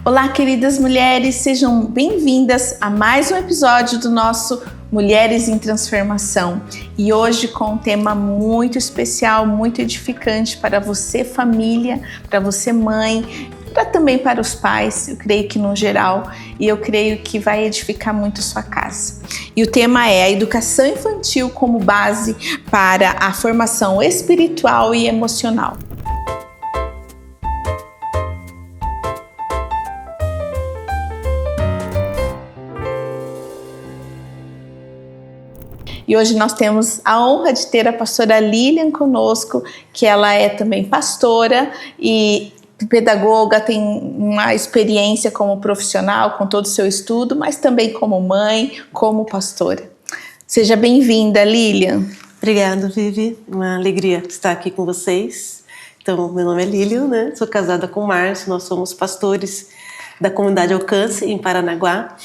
Olá, queridas mulheres, sejam bem-vindas a mais um episódio do nosso Mulheres em Transformação. E hoje com um tema muito especial, muito edificante para você família, para você mãe, também para os pais, eu creio que no geral, e eu creio que vai edificar muito sua casa. E o tema é a educação infantil como base para a formação espiritual e emocional. E hoje nós temos a honra de ter a pastora Lilian conosco, que ela é também pastora e pedagoga, tem uma experiência como profissional, com todo o seu estudo, mas também como mãe, como pastora. Seja bem-vinda, Lilian. Obrigada, Vivi. Uma alegria estar aqui com vocês. Então, meu nome é Lilian, né? Sou casada com o Márcio, nós somos pastores da comunidade Alcance, em Paranaguá,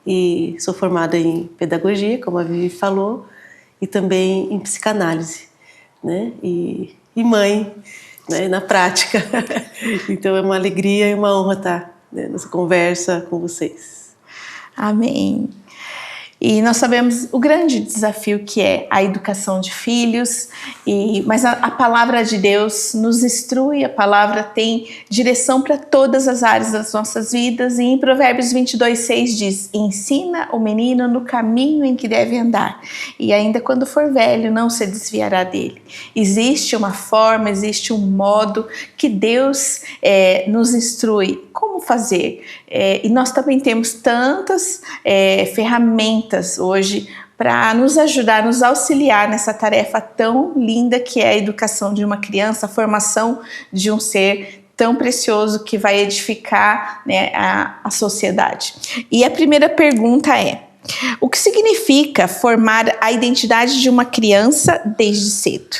e sou formada em pedagogia, como a Vivi falou, e também em psicanálise, né? E mãe, né? Na prática. Então é uma alegria e uma honra estar, né, nessa conversa com vocês. Amém. E nós sabemos o grande desafio que é a educação de filhos, mas a palavra de Deus nos instrui, a palavra tem direção para todas as áreas das nossas vidas, e em Provérbios 22:6 diz: ensina o menino no caminho em que deve andar, e ainda quando for velho não se desviará dele. Existe uma forma, existe um modo que Deus nos instrui como fazer, e nós também temos tantas ferramentas hoje para nos ajudar, nos auxiliar nessa tarefa tão linda que é a educação de uma criança, a formação de um ser tão precioso que vai edificar, né, a sociedade. E a primeira pergunta é: o que significa formar a identidade de uma criança desde cedo?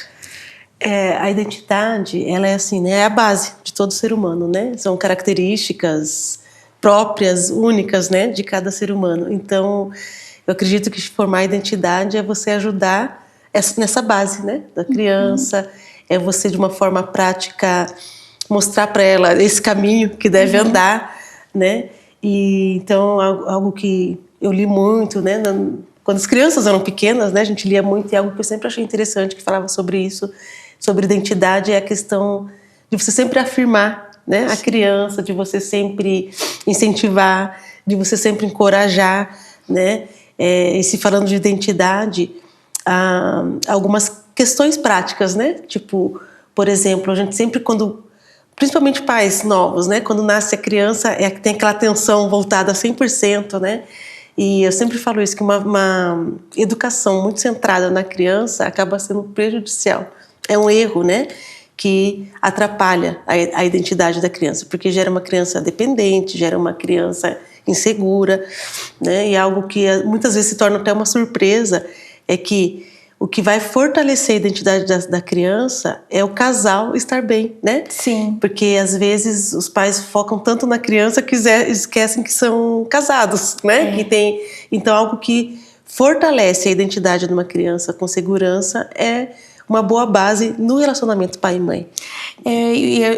A identidade, ela é assim, né? É a base de todo ser humano, né? São características próprias, únicas, né, de cada ser humano. Então, eu acredito que formar a identidade é você ajudar nessa base, né, da criança, é você de uma forma prática mostrar para ela esse caminho que deve andar, né? E então algo que eu li muito, né, quando as crianças eram pequenas, né, a gente lia muito, e algo que eu sempre achei interessante que falava sobre isso, sobre identidade, é a questão de você sempre afirmar, né, a criança, de você sempre incentivar, de você sempre encorajar, né? E se falando de identidade, algumas questões práticas, né? Tipo, por exemplo, a gente sempre principalmente pais novos, né? Quando nasce a criança, tem aquela atenção voltada a 100%, né? E eu sempre falo isso, que uma educação muito centrada na criança acaba sendo prejudicial. É um erro, né? Que atrapalha a identidade da criança, porque gera uma criança dependente, gera uma criança insegura, né? E algo que muitas vezes se torna até uma surpresa é que o que vai fortalecer a identidade da criança é o casal estar bem, né? Sim. Porque às vezes os pais focam tanto na criança que esquecem que são casados, né? Então algo que fortalece a identidade de uma criança com segurança é uma boa base no relacionamento pai e mãe.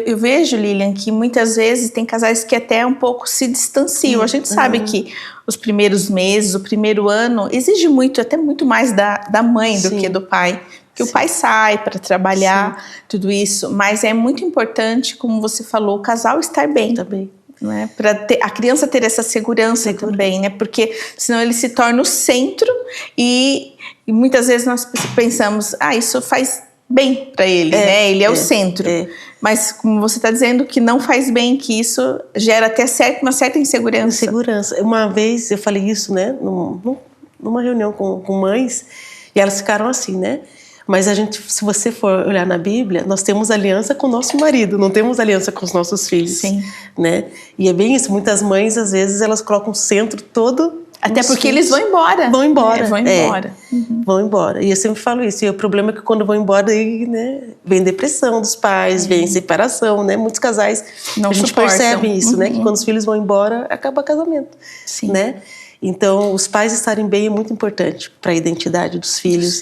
Eu vejo, Lilian, que muitas vezes tem casais que até um pouco se distanciam. A gente sabe que os primeiros meses, o primeiro ano, exige muito, até muito mais da mãe do que do pai. Porque o pai sai para trabalhar, tudo isso. Mas é muito importante, como você falou, o casal estar bem. Também. Né? Para a criança ter essa segurança também, né? Porque senão ele se torna o centro e muitas vezes nós pensamos, isso faz bem para ele, né? Ele é o centro. Mas como você está dizendo que não faz bem, que isso gera até uma certa insegurança. Uma vez eu falei isso, né? Numa reunião com mães, e elas ficaram assim, né? Mas se você for olhar na Bíblia, nós temos aliança com o nosso marido, não temos aliança com os nossos filhos. Sim. Né? E é bem isso, muitas mães, às vezes, elas colocam o centro todo. Até porque eles vão embora. Vão embora. Vão embora. E eu sempre falo isso. E o problema é que quando vão embora, aí, né, vem depressão dos pais, vem separação, né? Muitos casais, a gente percebe isso, né? Que quando os filhos vão embora, acaba o casamento. Sim. Né? Então, os pais estarem bem é muito importante para a identidade dos filhos.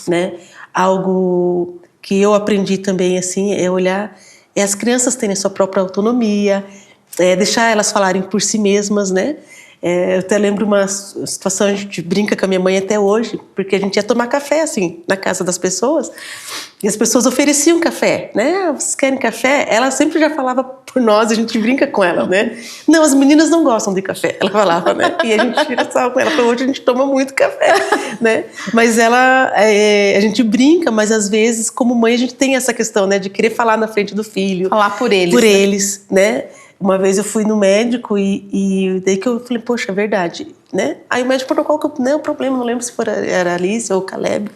Né? Algo que eu aprendi também, assim, é olhar, as crianças terem a sua própria autonomia, deixar elas falarem por si mesmas, né? Eu até lembro uma situação, a gente brinca com a minha mãe até hoje, porque a gente ia tomar café, assim, na casa das pessoas, e as pessoas ofereciam café, né? Vocês querem café? Ela sempre já falava por nós, a gente brinca com ela, né? Não, as meninas não gostam de café, ela falava, né? E a gente tira sal com ela, porque hoje a gente toma muito café, né? Mas a gente brinca, mas às vezes, como mãe, a gente tem essa questão, né? De querer falar na frente do filho. Falar por eles. Por né? eles, né? Uma vez eu fui no médico e daí que eu falei, poxa, é verdade, né? Aí o médico perguntou qual que é o problema, não lembro se era a Alice ou o Caleb.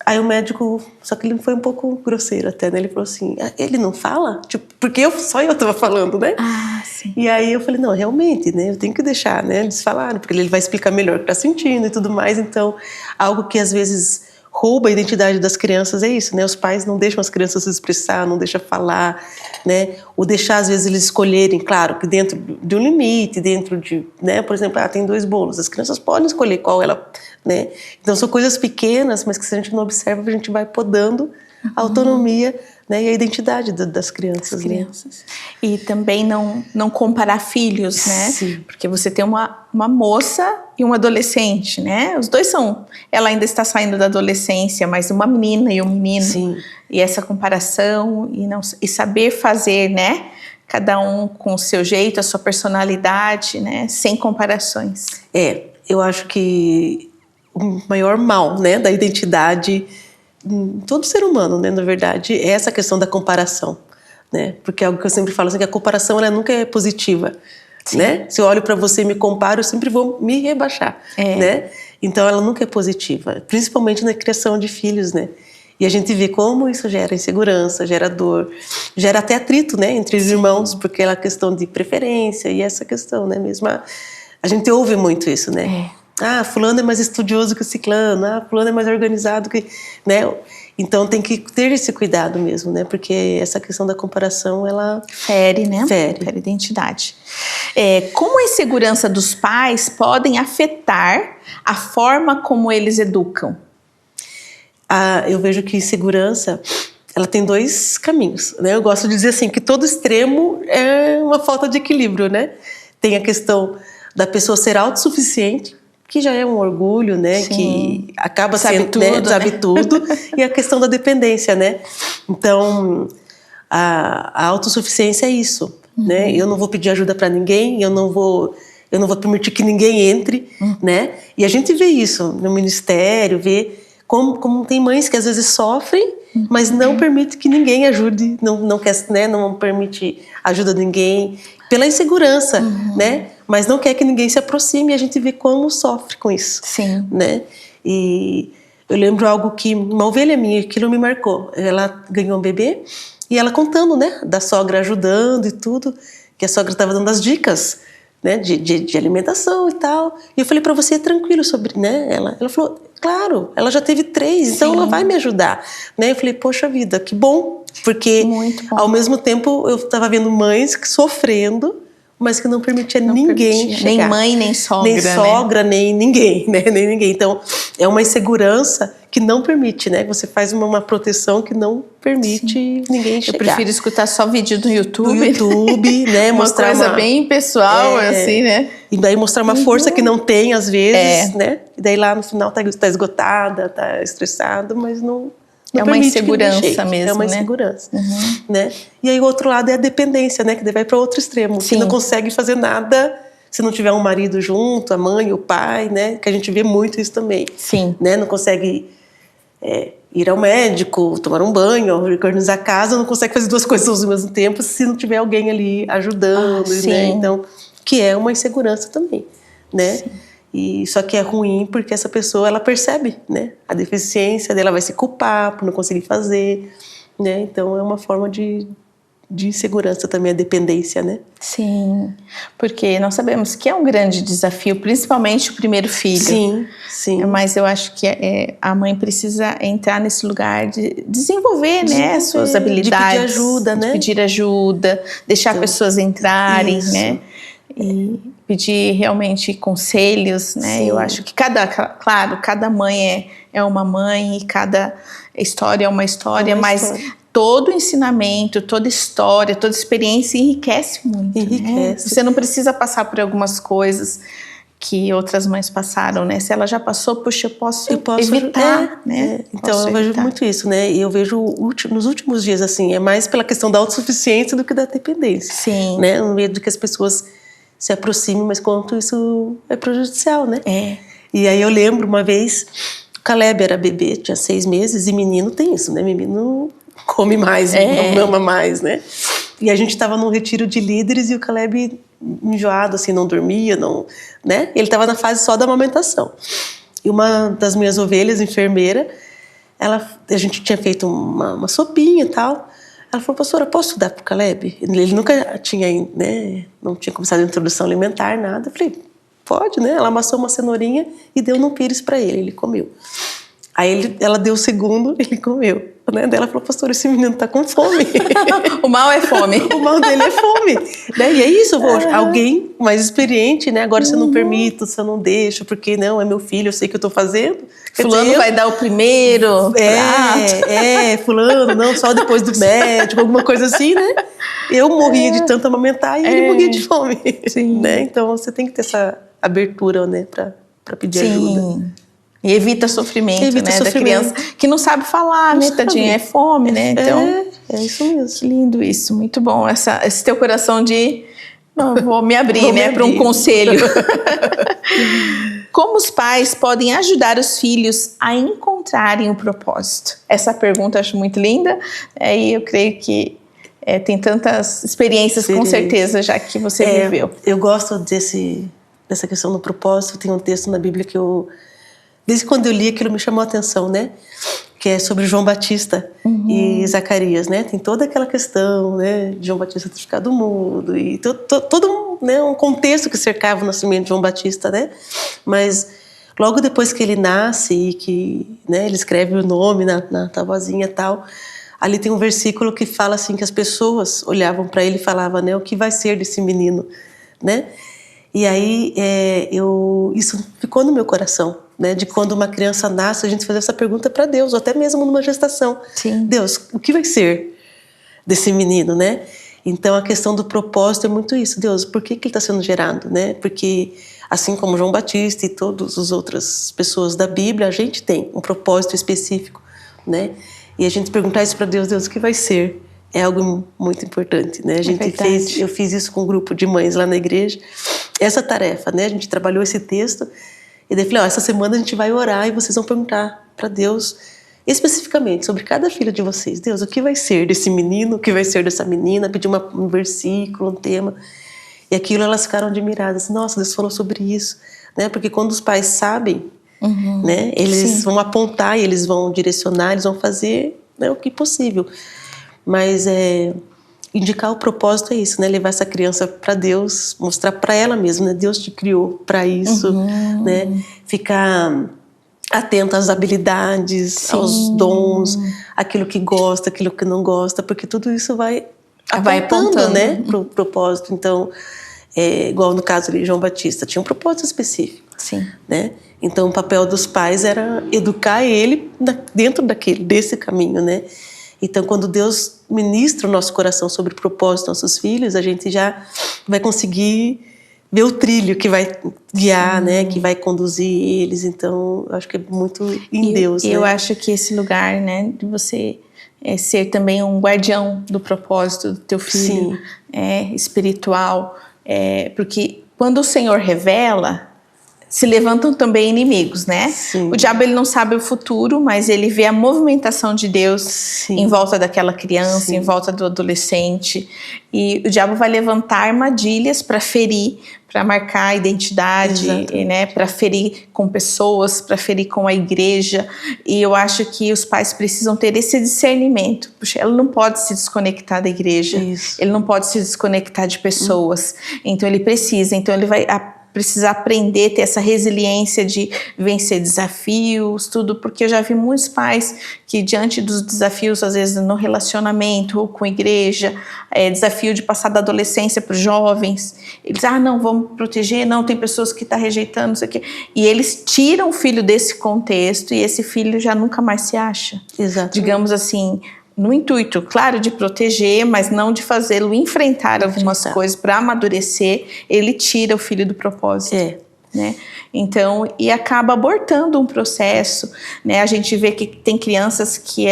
Aí o médico, só que ele foi um pouco grosseiro até, né? Ele falou assim, ele não fala? Tipo, porque só eu tava falando, né? Ah, sim. E aí eu falei, não, realmente, né? Eu tenho que deixar, né? Eles falaram, porque ele vai explicar melhor o que tá sentindo e tudo mais. Então, algo que às vezes rouba a identidade das crianças é isso, né? Os pais não deixam as crianças se expressar, não deixam falar, né? Ou deixar, às vezes, eles escolherem, claro, que dentro de um limite, dentro de, né? Por exemplo, tem 2 bolos, as crianças podem escolher qual ela, né? Então, são coisas pequenas, mas que se a gente não observa, a gente vai podando a autonomia, né? E a identidade das crianças, né? E também não comparar filhos, né? Sim. Porque você tem uma moça e um adolescente, né? Os dois ela ainda está saindo da adolescência, mas uma menina e um menino. Sim. E essa comparação e saber fazer, né? Cada um com o seu jeito, a sua personalidade, né? Sem comparações. Eu acho que o maior mal, né, da identidade todo ser humano, né, na verdade, é essa questão da comparação, né? Porque é algo que eu sempre falo assim, que a comparação ela nunca é positiva, Sim. né? Se eu olho para você e me comparo, eu sempre vou me rebaixar, né? Então ela nunca é positiva, principalmente na criação de filhos, né? E a gente vê como isso gera insegurança, gera dor, gera até atrito, né, entre os irmãos, porque é a questão de preferência e essa questão, né, mesmo a gente ouve muito isso, né? Fulano é mais estudioso que o ciclano, fulano é mais organizado que, né? Então tem que ter esse cuidado mesmo, né? Porque essa questão da comparação, ela fere, né? Fere a identidade. Como a insegurança dos pais podem afetar a forma como eles educam? Eu vejo que insegurança, ela tem 2 caminhos, né? Eu gosto de dizer assim, que todo extremo é uma falta de equilíbrio, né? Tem a questão da pessoa ser autossuficiente, que já é um orgulho, né? Sim. Que acaba sendo, sabe tudo, e a questão da dependência, né? Então, a autossuficiência é isso, né? Eu não vou pedir ajuda para ninguém, eu não vou permitir que ninguém entre, né? E a gente vê isso no ministério, vê como tem mães que às vezes sofrem, mas não permite que ninguém ajude, não quer, né? Não permite ajuda de ninguém, pela insegurança, né? Mas não quer que ninguém se aproxime, e a gente vê como sofre com isso. Sim. Né? E eu lembro algo que uma ovelha minha, aquilo me marcou. Ela ganhou um bebê e ela contando, né, da sogra ajudando e tudo, que a sogra estava dando as dicas, né, de alimentação e tal. E eu falei, para você é tranquilo sobre, né? Ela falou, claro, ela já teve 3, então ela vai me ajudar. Né? Eu falei, poxa vida, que bom, porque ao mesmo tempo eu estava vendo mães sofrendo, mas que não permitia ninguém chegar. Nem mãe, nem sogra. Nem sogra, nem ninguém, né? Nem ninguém. Então, é uma insegurança que não permite, né? Você faz uma proteção que não permite ninguém chegar. Eu prefiro escutar só vídeo do YouTube. Do YouTube, né? Mostrar coisa bem pessoal, assim, né? E daí mostrar uma força que não tem, às vezes, né? E daí lá no final tá esgotada, tá estressado, mas não é uma insegurança mesmo, é uma insegurança, né? E aí o outro lado é a dependência, né? Que daí vai para outro extremo. Você não consegue fazer nada se não tiver um marido junto, a mãe, o pai, né? Que a gente vê muito isso também. Sim. Né? Não consegue ir ao médico, tomar um banho, organizar a casa, não consegue fazer 2 coisas ao mesmo tempo se não tiver alguém ali ajudando, né? Então, que é uma insegurança também, né? Sim. E só que é ruim porque essa pessoa, ela percebe, né, a deficiência dela, vai se culpar por não conseguir fazer, né? Então é uma forma de insegurança também, a dependência, né? Sim, porque nós sabemos que é um grande desafio, principalmente o primeiro filho. Sim, sim. Mas eu acho que a mãe precisa entrar nesse lugar de desenvolver, né, suas habilidades. De pedir ajuda, né? De pedir ajuda, deixar pessoas entrarem, isso. né? E pedir realmente conselhos, né? Sim. Eu acho que cada mãe é uma mãe e cada história é uma história, mas todo ensinamento, toda história, toda experiência enriquece muito. Enriquece. Né? Você não precisa passar por algumas coisas que outras mães passaram, né? Se ela já passou, puxa, eu posso evitar, né? Então Posso eu vejo evitar. muito isso, né? E eu vejo nos últimos dias, assim, é mais pela questão da autossuficiência do que da dependência. Sim. Né? O medo de que as pessoas se aproximem, mas quanto isso é prejudicial, né? E aí eu lembro uma vez, o Caleb era bebê, tinha 6 meses, e menino tem isso, né? Menino come mais, não mama mais, né? E a gente estava num retiro de líderes e o Caleb enjoado, assim, não dormia, não, né? Ele estava na fase só da amamentação. E uma das minhas ovelhas, enfermeira, a gente tinha feito uma sopinha e tal. Ela falou, pastora, posso dar pro Caleb? Ele nunca tinha, né? Não tinha começado a introdução alimentar, nada. Eu falei, pode, né? Ela amassou uma cenourinha e deu num pires para ele comeu. Aí ela deu o segundo, ele comeu. Né? Daí ela falou, pastor, esse menino tá com fome. O mal é fome. O mal dele é fome. Né? E é isso, alguém mais experiente, né? Agora se eu não permito, se eu não deixo, porque não, é meu filho, eu sei que eu tô fazendo. Fulano vai dar o primeiro prato. Fulano, não, só depois do médico, alguma coisa assim, né? Eu morria de tanto amamentar e ele morria de fome. Sim. Né? Então você tem que ter essa abertura, né, pra pedir ajuda. E evita sofrimento, né, da criança que não sabe falar, né, tadinha, é fome, né, então... É isso mesmo. Que lindo isso, muito bom, esse teu coração de... Não, vou me abrir, né, para um conselho. Como os pais podem ajudar os filhos a encontrarem o propósito? Essa pergunta eu acho muito linda, e eu creio que tem tantas experiências, com certeza, já que você viveu. Eu gosto dessa questão do propósito. Tem um texto na Bíblia que desde quando eu li, aquilo me chamou a atenção, né? Que é sobre João Batista e Zacarias, né? Tem toda aquela questão, né? De João Batista ter ficado mudo e todo um contexto que cercava o nascimento de João Batista, né? Mas logo depois que ele nasce e que, né, ele escreve o nome na tabuazinha e tal, ali tem um versículo que fala assim que as pessoas olhavam para ele e falavam, né? O que vai ser desse menino, né? E aí isso ficou no meu coração, né? De quando uma criança nasce, a gente fazer essa pergunta para Deus, ou até mesmo numa gestação. Sim. Deus, o que vai ser desse menino, né? Então a questão do propósito é muito isso. Deus, por que ele está sendo gerado, né? Porque assim como João Batista e todas as outras pessoas da Bíblia, a gente tem um propósito específico, né? E a gente perguntar isso para Deus, Deus, o que vai ser? É algo muito importante, né? Eu fiz isso com um grupo de mães lá na igreja, essa tarefa, né? A gente trabalhou esse texto e daí falei, essa semana a gente vai orar e vocês vão perguntar para Deus especificamente sobre cada filho de vocês. Deus, o que vai ser desse menino? O que vai ser dessa menina? Pedir um versículo, um tema. E aquilo elas ficaram admiradas. Nossa, Deus falou sobre isso, né? Porque quando os pais sabem, né? Eles vão apontar, eles vão direcionar, eles vão fazer, né, o que possível. Mas indicar o propósito é isso, né? Levar essa criança para Deus, mostrar para ela mesma, né? Deus te criou para isso, né? Ficar atento às habilidades, aos dons, aquilo que gosta, aquilo que não gosta, porque tudo isso vai apontando, né, pro propósito. Então, igual no caso de João Batista, tinha um propósito específico, né? Então, o papel dos pais era educar ele dentro desse caminho, né? Então, quando Deus ministra o nosso coração sobre o propósito dos nossos filhos, a gente já vai conseguir ver o trilho que vai guiar, né, que vai conduzir eles. Então, eu acho que é muito em Deus. Eu acho que esse lugar, né, de você ser também um guardião do propósito do teu filho, espiritual, porque quando o Senhor revela, se levantam também inimigos, né? Sim. O diabo, ele não sabe o futuro, mas ele vê a movimentação de Deus em volta daquela criança, em volta do adolescente. E o diabo vai levantar armadilhas para ferir, para marcar a identidade, né? Para ferir com pessoas, para ferir com a igreja. E eu acho que os pais precisam ter esse discernimento. Puxa, ele não pode se desconectar da igreja. Ele não pode se desconectar de pessoas. Então ele precisa. Então ele vai precisar aprender, ter essa resiliência de vencer desafios, tudo, porque eu já vi muitos pais que diante dos desafios, às vezes no relacionamento ou com a igreja, desafio de passar da adolescência para os jovens, eles, não, vamos proteger, não, tem pessoas que estão rejeitando, isso aqui, e eles tiram o filho desse contexto e esse filho já nunca mais se acha. Exato. Digamos assim, no intuito, claro, de proteger, mas não de fazê-lo enfrentar algumas coisas para amadurecer, ele tira o filho do propósito. Né? Então, e acaba abortando um processo, né? A gente vê que tem crianças que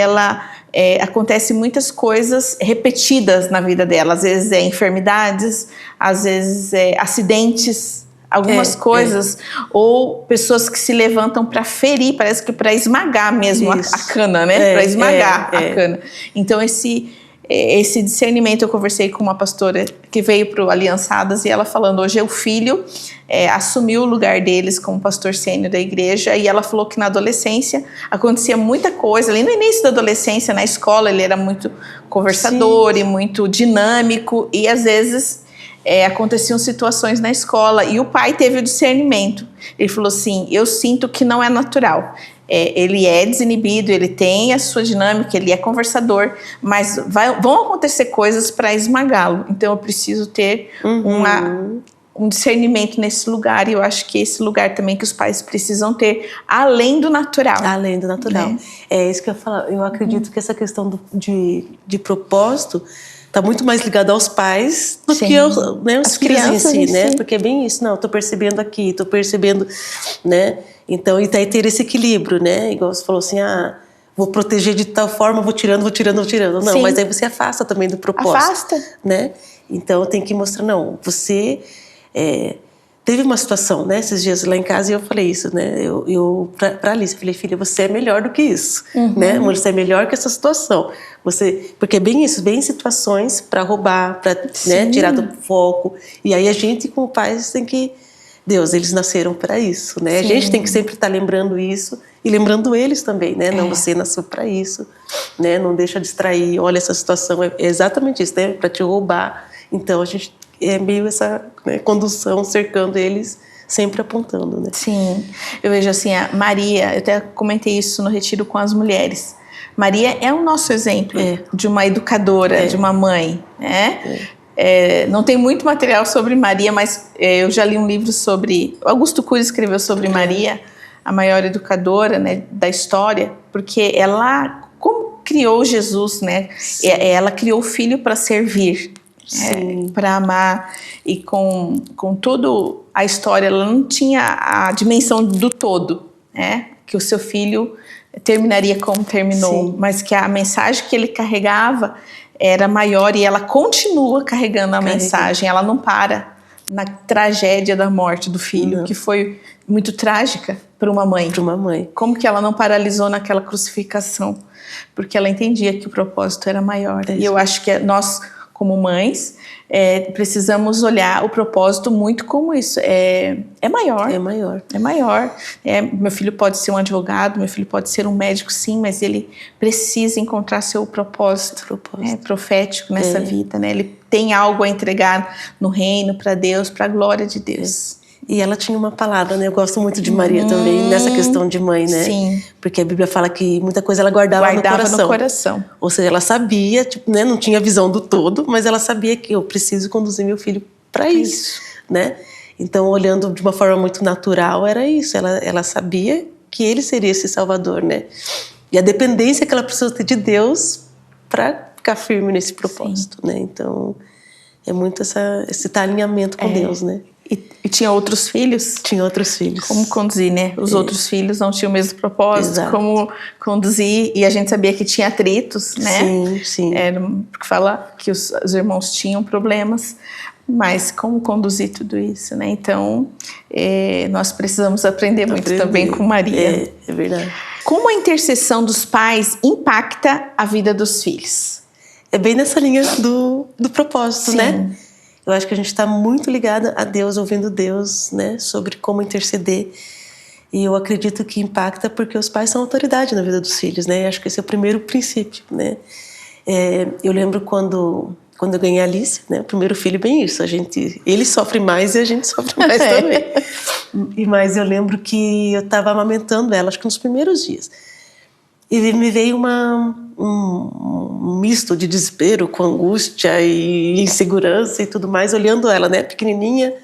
acontece muitas coisas repetidas na vida dela, às vezes enfermidades, às vezes acidentes, algumas coisas, ou pessoas que se levantam para ferir, parece que para esmagar mesmo a cana, né? Para esmagar a cana. Então, esse discernimento, eu conversei com uma pastora que veio para o Aliançadas e ela falando, hoje o filho assumiu o lugar deles como pastor sênior da igreja, e ela falou que na adolescência acontecia muita coisa, ali no início da adolescência, na escola, ele era muito conversador e muito dinâmico, e às vezes aconteciam situações na escola, e o pai teve o discernimento, ele falou assim, eu sinto que não é natural. Ele é desinibido, ele tem a sua dinâmica, ele é conversador, mas vão acontecer coisas para esmagá-lo. Então eu preciso ter um discernimento nesse lugar, e eu acho que esse lugar também que os pais precisam ter, além do natural. Além do natural. Né? É isso que eu ia falar. Eu acredito que essa questão de propósito está muito mais ligada aos pais do que os crianças em si, né? Porque é bem isso. Não, estou percebendo aqui, estou percebendo, né? Então, e daí ter esse equilíbrio, né? Igual você falou assim, vou proteger de tal forma, vou tirando. Não, mas aí você afasta também do propósito. Afasta. Né? Então, tem que mostrar, não, você... teve uma situação, né, esses dias lá em casa, e eu falei isso, né, eu pra Alice, eu falei, filha, você é melhor do que isso, né, você é melhor que essa situação, porque é bem isso, vem situações para roubar, para, né, tirar do foco, e aí a gente como pais tem que, Deus, eles nasceram para isso, né, a gente tem que sempre estar lembrando isso, e lembrando eles também, né, não, você nasceu para isso, né, não deixa distrair, olha essa situação, é exatamente isso, né, para te roubar, então a gente é meio essa, né, condução cercando eles, sempre apontando, né? Sim, eu vejo assim, a Maria, eu até comentei isso no retiro com as mulheres. Maria é o nosso exemplo de uma educadora, de uma mãe, né? Não tem muito material sobre Maria, mas eu já li um livro sobre... Augusto Cury escreveu sobre Maria, a maior educadora, né, da história, porque ela, como criou Jesus, né? Ela criou o filho para servir. Para amar, e com toda a história, ela não tinha a dimensão do todo, né? Que o seu filho terminaria como terminou, mas que a mensagem que ele carregava era maior, e ela continua carregando a mensagem, ela não para na tragédia da morte do filho, que foi muito trágica para uma mãe. Para uma mãe. Como que ela não paralisou naquela crucificação? Porque ela entendia que o propósito era maior. E eu acho que nós, como mães, precisamos olhar o propósito muito como isso. É maior. É maior. É maior. Meu filho pode ser um advogado, meu filho pode ser um médico, sim, mas ele precisa encontrar seu propósito. Profético nessa vida, né? Ele tem algo a entregar no reino, para Deus, para a glória de Deus. E ela tinha uma palavra, né? Eu gosto muito de Maria também, nessa questão de mãe, né? Sim. Porque a Bíblia fala que muita coisa ela guardava no coração. Ou seja, ela sabia, tipo, né? Não tinha visão do todo, mas ela sabia que eu preciso conduzir meu filho para isso, né? Então, olhando de uma forma muito natural, era isso. Ela sabia que ele seria esse salvador, né? E a dependência que ela precisou ter de Deus para ficar firme nesse propósito, né? Então, é muito esse alinhamento com Deus, né? E tinha outros filhos? Tinha outros filhos. Como conduzir, né? Os outros filhos não tinham o mesmo propósito. Exato. Como conduzir, e a gente sabia que tinha atritos, né? Sim. Porque fala que os irmãos tinham problemas, mas como conduzir tudo isso, né? Então, nós precisamos aprender muito também com Maria. É verdade. Como a intercessão dos pais impacta a vida dos filhos? É bem nessa linha do propósito, né? Eu acho que a gente está muito ligada a Deus, ouvindo Deus, né? Sobre como interceder. E eu acredito que impacta porque os pais são autoridade na vida dos filhos, né? Eu acho que esse é o primeiro princípio, né? Eu lembro quando eu ganhei a Alice, né? O primeiro filho, bem isso. Ele sofre mais e a gente sofre mais também. Mas eu lembro que eu estava amamentando ela, acho que nos primeiros dias. E me veio um misto de desespero com angústia e insegurança e tudo mais, olhando ela, né, pequenininha,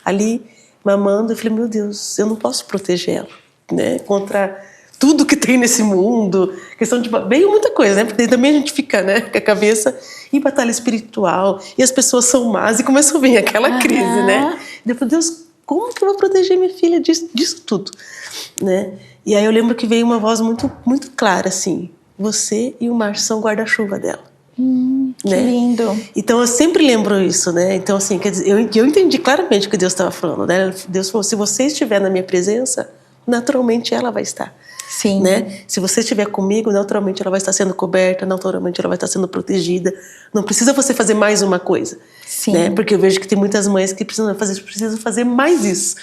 ali, mamando. Eu falei, meu Deus, eu não posso proteger ela, né, contra tudo que tem nesse mundo, questão de veio muita coisa, né? Porque também a gente fica, né, com a cabeça em batalha espiritual, e as pessoas são más, e começa a vir aquela crise, né? E eu falei, Deus, como que eu vou proteger minha filha disso tudo, né? E aí eu lembro que veio uma voz muito, muito clara, assim, você e o Márcio são guarda-chuva dela. Que lindo. Então eu sempre lembro isso, né? Então assim, quer dizer, eu entendi claramente o que Deus estava falando, né? Deus falou, se você estiver na minha presença, naturalmente ela vai estar. Sim. Né? Se você estiver comigo, naturalmente ela vai estar sendo coberta, naturalmente ela vai estar sendo protegida. Não precisa você fazer mais uma coisa. Sim. Né? Porque eu vejo que tem muitas mães que precisam fazer mais isso.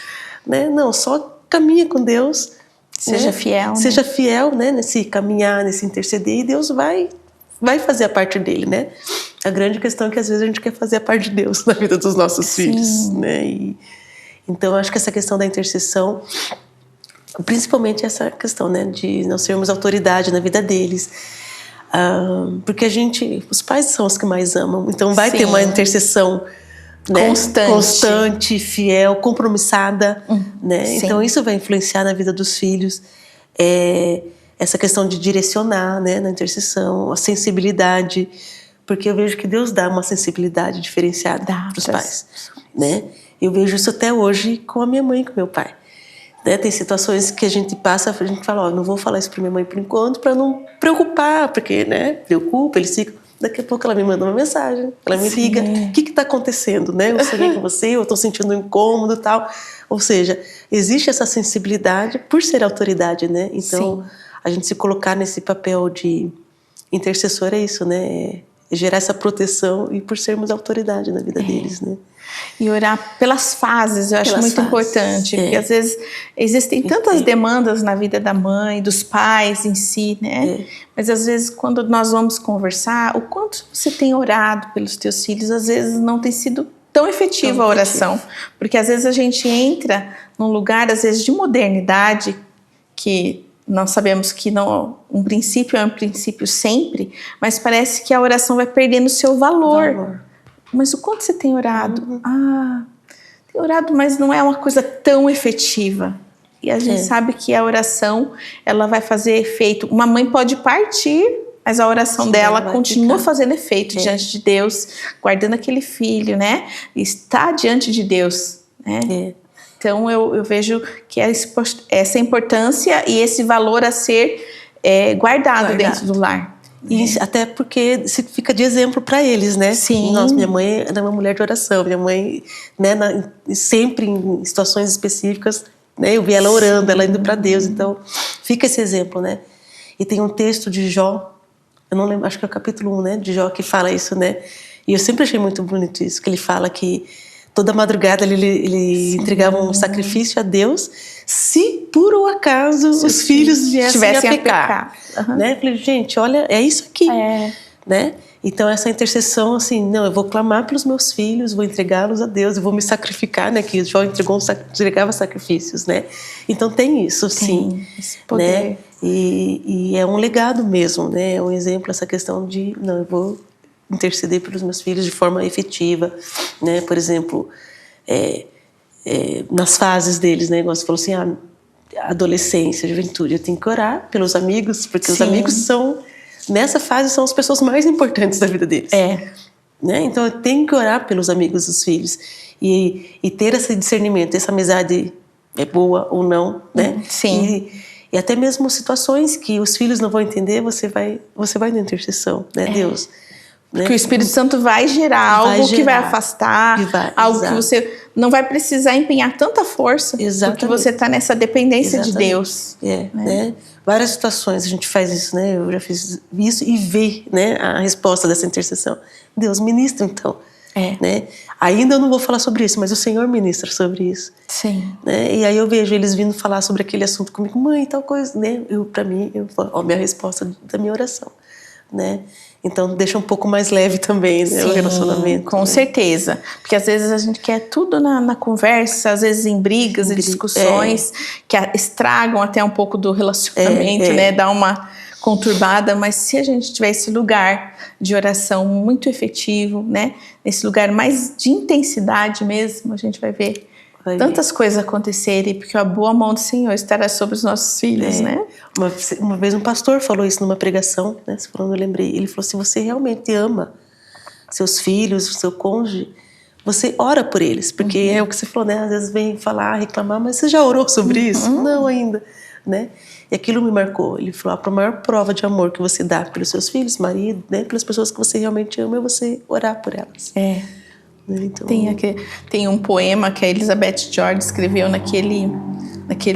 Né? Não, só caminha com Deus. Seja fiel. Né? Seja fiel, né? Nesse caminhar, nesse interceder, e Deus vai fazer a parte dele, né? A grande questão é que às vezes a gente quer fazer a parte de Deus na vida dos nossos filhos. Né? Então eu acho que essa questão da intercessão, principalmente essa questão, né, de não sermos autoridade na vida deles, porque os pais são os que mais amam, então vai ter uma intercessão, né, constante, fiel, compromissada, né? Então isso vai influenciar na vida dos filhos, essa questão de direcionar, né, na intercessão, a sensibilidade, porque eu vejo que Deus dá uma sensibilidade diferenciada para os pais, né? Eu vejo isso até hoje com a minha mãe e com o meu pai. Né, tem situações que a gente passa, a gente fala, não vou falar isso para minha mãe por enquanto, para não preocupar, porque, né, preocupa, eles ficam. Daqui a pouco ela me manda uma mensagem, ela me liga, o que está acontecendo, né? Eu sonhei com você, eu estou sentindo um incômodo e tal. Ou seja, existe essa sensibilidade por ser autoridade, né? Então, a gente se colocar nesse papel de intercessor é isso, né? É gerar essa proteção e por sermos autoridade na vida deles, né? E orar pelas fases, eu acho muito importante, porque às vezes existem tantas demandas na vida da mãe, dos pais em si, né? Mas às vezes quando nós vamos conversar, o quanto você tem orado pelos teus filhos, às vezes não tem sido tão efetiva a oração, porque às vezes a gente entra num lugar, às vezes de modernidade, que nós sabemos que não, um princípio é um princípio sempre, mas parece que a oração vai perdendo o seu valor. Mas o quanto você tem orado? Tem orado, mas não é uma coisa tão efetiva. E a gente sabe que a oração, ela vai fazer efeito. Uma mãe pode partir, mas a oração dela continua fazendo efeito diante de Deus, guardando aquele filho, né? Está diante de Deus, né? Então eu vejo que essa importância e esse valor a ser guardado dentro do lar. E até porque você fica de exemplo para eles, né? Sim. Nossa, minha mãe era uma mulher de oração. Minha mãe, né, sempre em situações específicas, né, eu vi ela orando, ela indo para Deus. Então, fica esse exemplo, né? E tem um texto de Jó, eu não lembro, acho que é o capítulo 1, né, de Jó, que fala isso, né? E eu sempre achei muito bonito isso, que ele fala que toda madrugada ele entregava um sacrifício a Deus, se por um acaso os filhos viessem a pecar. Né? Eu falei, gente, olha, é isso aqui. Né? Então essa intercessão, assim, não, eu vou clamar pelos meus filhos, vou entregá-los a Deus, eu vou me sacrificar, né? Que Jó entregava sacrifícios, né? Então tem isso, sim. Esse poder. Né? E é um legado mesmo, né? É um exemplo essa questão de, não, eu vou interceder pelos meus filhos de forma efetiva, né? Por exemplo, nas fases deles, né? Você falou assim, adolescência, juventude, eu tenho que orar pelos amigos, porque os amigos são, nessa fase, são as pessoas mais importantes da vida deles. Né? Então eu tenho que orar pelos amigos dos filhos e ter esse discernimento, essa amizade é boa ou não, né? Sim. E até mesmo situações que os filhos não vão entender, você vai na intercessão, né? Deus. Porque o Espírito Santo vai gerar algo que vai afastar, algo que você não vai precisar empenhar tanta força, porque você está nessa dependência de Deus. Né? Várias situações a gente faz isso, né? Eu já fiz isso e ver, né, a resposta dessa intercessão. Deus, ministra então. Né? Ainda eu não vou falar sobre isso, mas o Senhor ministra sobre isso. Sim. Né? E aí eu vejo eles vindo falar sobre aquele assunto comigo, mãe, tal coisa, né? Para mim, minha resposta da minha oração, né? Então deixa um pouco mais leve também, né, o relacionamento. Com certeza. Porque às vezes a gente quer tudo na conversa, às vezes em brigas e discussões que estragam até um pouco do relacionamento, né? Dá uma conturbada, mas se a gente tiver esse lugar de oração muito efetivo, né? Nesse lugar mais de intensidade mesmo, a gente vai ver tantas coisas acontecerem, porque a boa mão do Senhor estará sobre os nossos filhos, né? Uma vez um pastor falou isso numa pregação, né? Falando, eu lembrei. Ele falou: se você realmente ama seus filhos, seu cônjuge, você ora por eles, porque é o que você falou, né? Às vezes vem falar, reclamar, mas você já orou sobre isso? Não ainda, né? E aquilo me marcou. Ele falou: a maior prova de amor que você dá pelos seus filhos, marido, né? Pelas pessoas que você realmente ama, é você orar por elas. Então... Tem um poema que a Elizabeth George escreveu naquele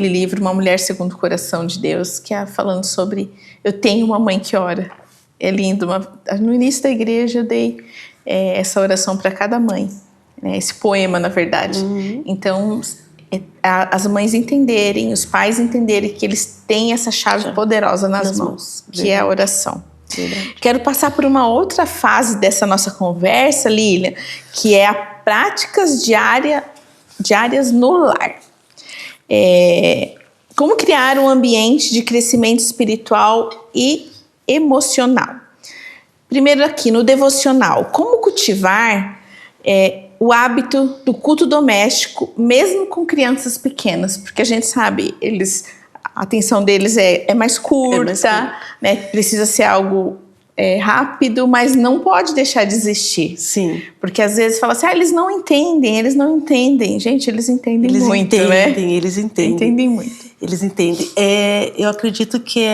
livro, Uma Mulher Segundo o Coração de Deus, que é falando sobre eu tenho uma mãe que ora. É lindo. No início da igreja eu dei essa oração para cada mãe, né? Esse poema, na verdade. Então, as mães entenderem, os pais entenderem que eles têm essa chave poderosa nas mãos, que é a oração. Quero passar por uma outra fase dessa nossa conversa, Lilian, que é a práticas diárias no lar. Como criar um ambiente de crescimento espiritual e emocional. Primeiro aqui, no devocional. Como cultivar o hábito do culto doméstico, mesmo com crianças pequenas? Porque a gente sabe, a atenção deles é mais curta, né? Precisa ser algo rápido, mas não pode deixar de existir. Sim. Porque às vezes fala assim, eles não entendem. Gente, eles entendem muito, né? Eles entendem. Entendem muito. Eles entendem. Eu acredito que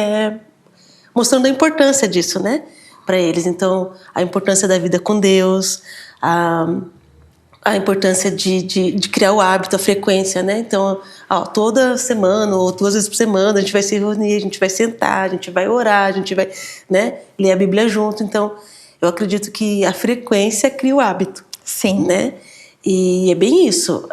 mostrando a importância disso, né? Para eles. Então, a importância da vida com Deus, a importância de criar o hábito, a frequência, né? Então, toda semana ou 2 vezes por semana a gente vai se reunir, a gente vai sentar, a gente vai orar, a gente vai, né, ler a Bíblia junto. Então, eu acredito que a frequência cria o hábito. Sim. Né? E é bem isso.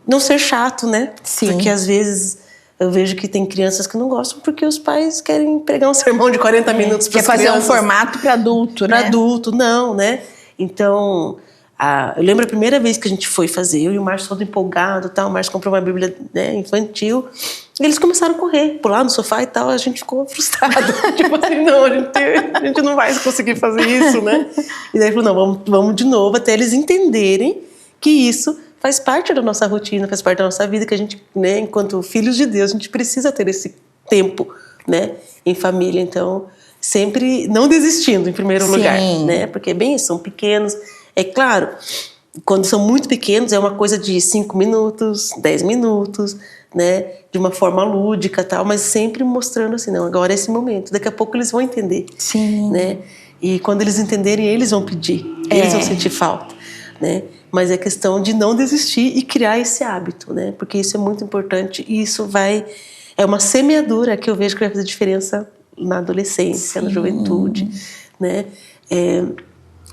Não ser chato, né? Sim. Porque às vezes eu vejo que tem crianças que não gostam porque os pais querem pregar um sermão de 40 minutos para as crianças. Quer fazer um formato para adulto, né? Para adulto, não, né? Então... eu lembro a primeira vez que a gente foi fazer, eu e o Márcio todo empolgado, tal. O Márcio comprou uma Bíblia, né, infantil, e eles começaram a correr, pular no sofá e tal, a gente ficou frustrado. Tipo assim, não, a gente não vai conseguir fazer isso, né? E daí falou, não, vamos de novo, até eles entenderem que isso faz parte da nossa rotina, faz parte da nossa vida, que a gente, né, enquanto filhos de Deus, a gente precisa ter esse tempo, né, em família. Então, sempre não desistindo em primeiro lugar, né? Porque bem, são pequenos. É claro, quando são muito pequenos é uma coisa de 5 minutos, 10 minutos, né? De uma forma lúdica e tal, mas sempre mostrando assim, não, agora é esse momento. Daqui a pouco eles vão entender. Sim. Né? E quando eles entenderem, eles vão pedir, eles vão sentir falta, né? Mas é questão de não desistir e criar esse hábito, né? Porque isso é muito importante e isso é uma semeadura que eu vejo que vai fazer diferença na adolescência, na juventude, né?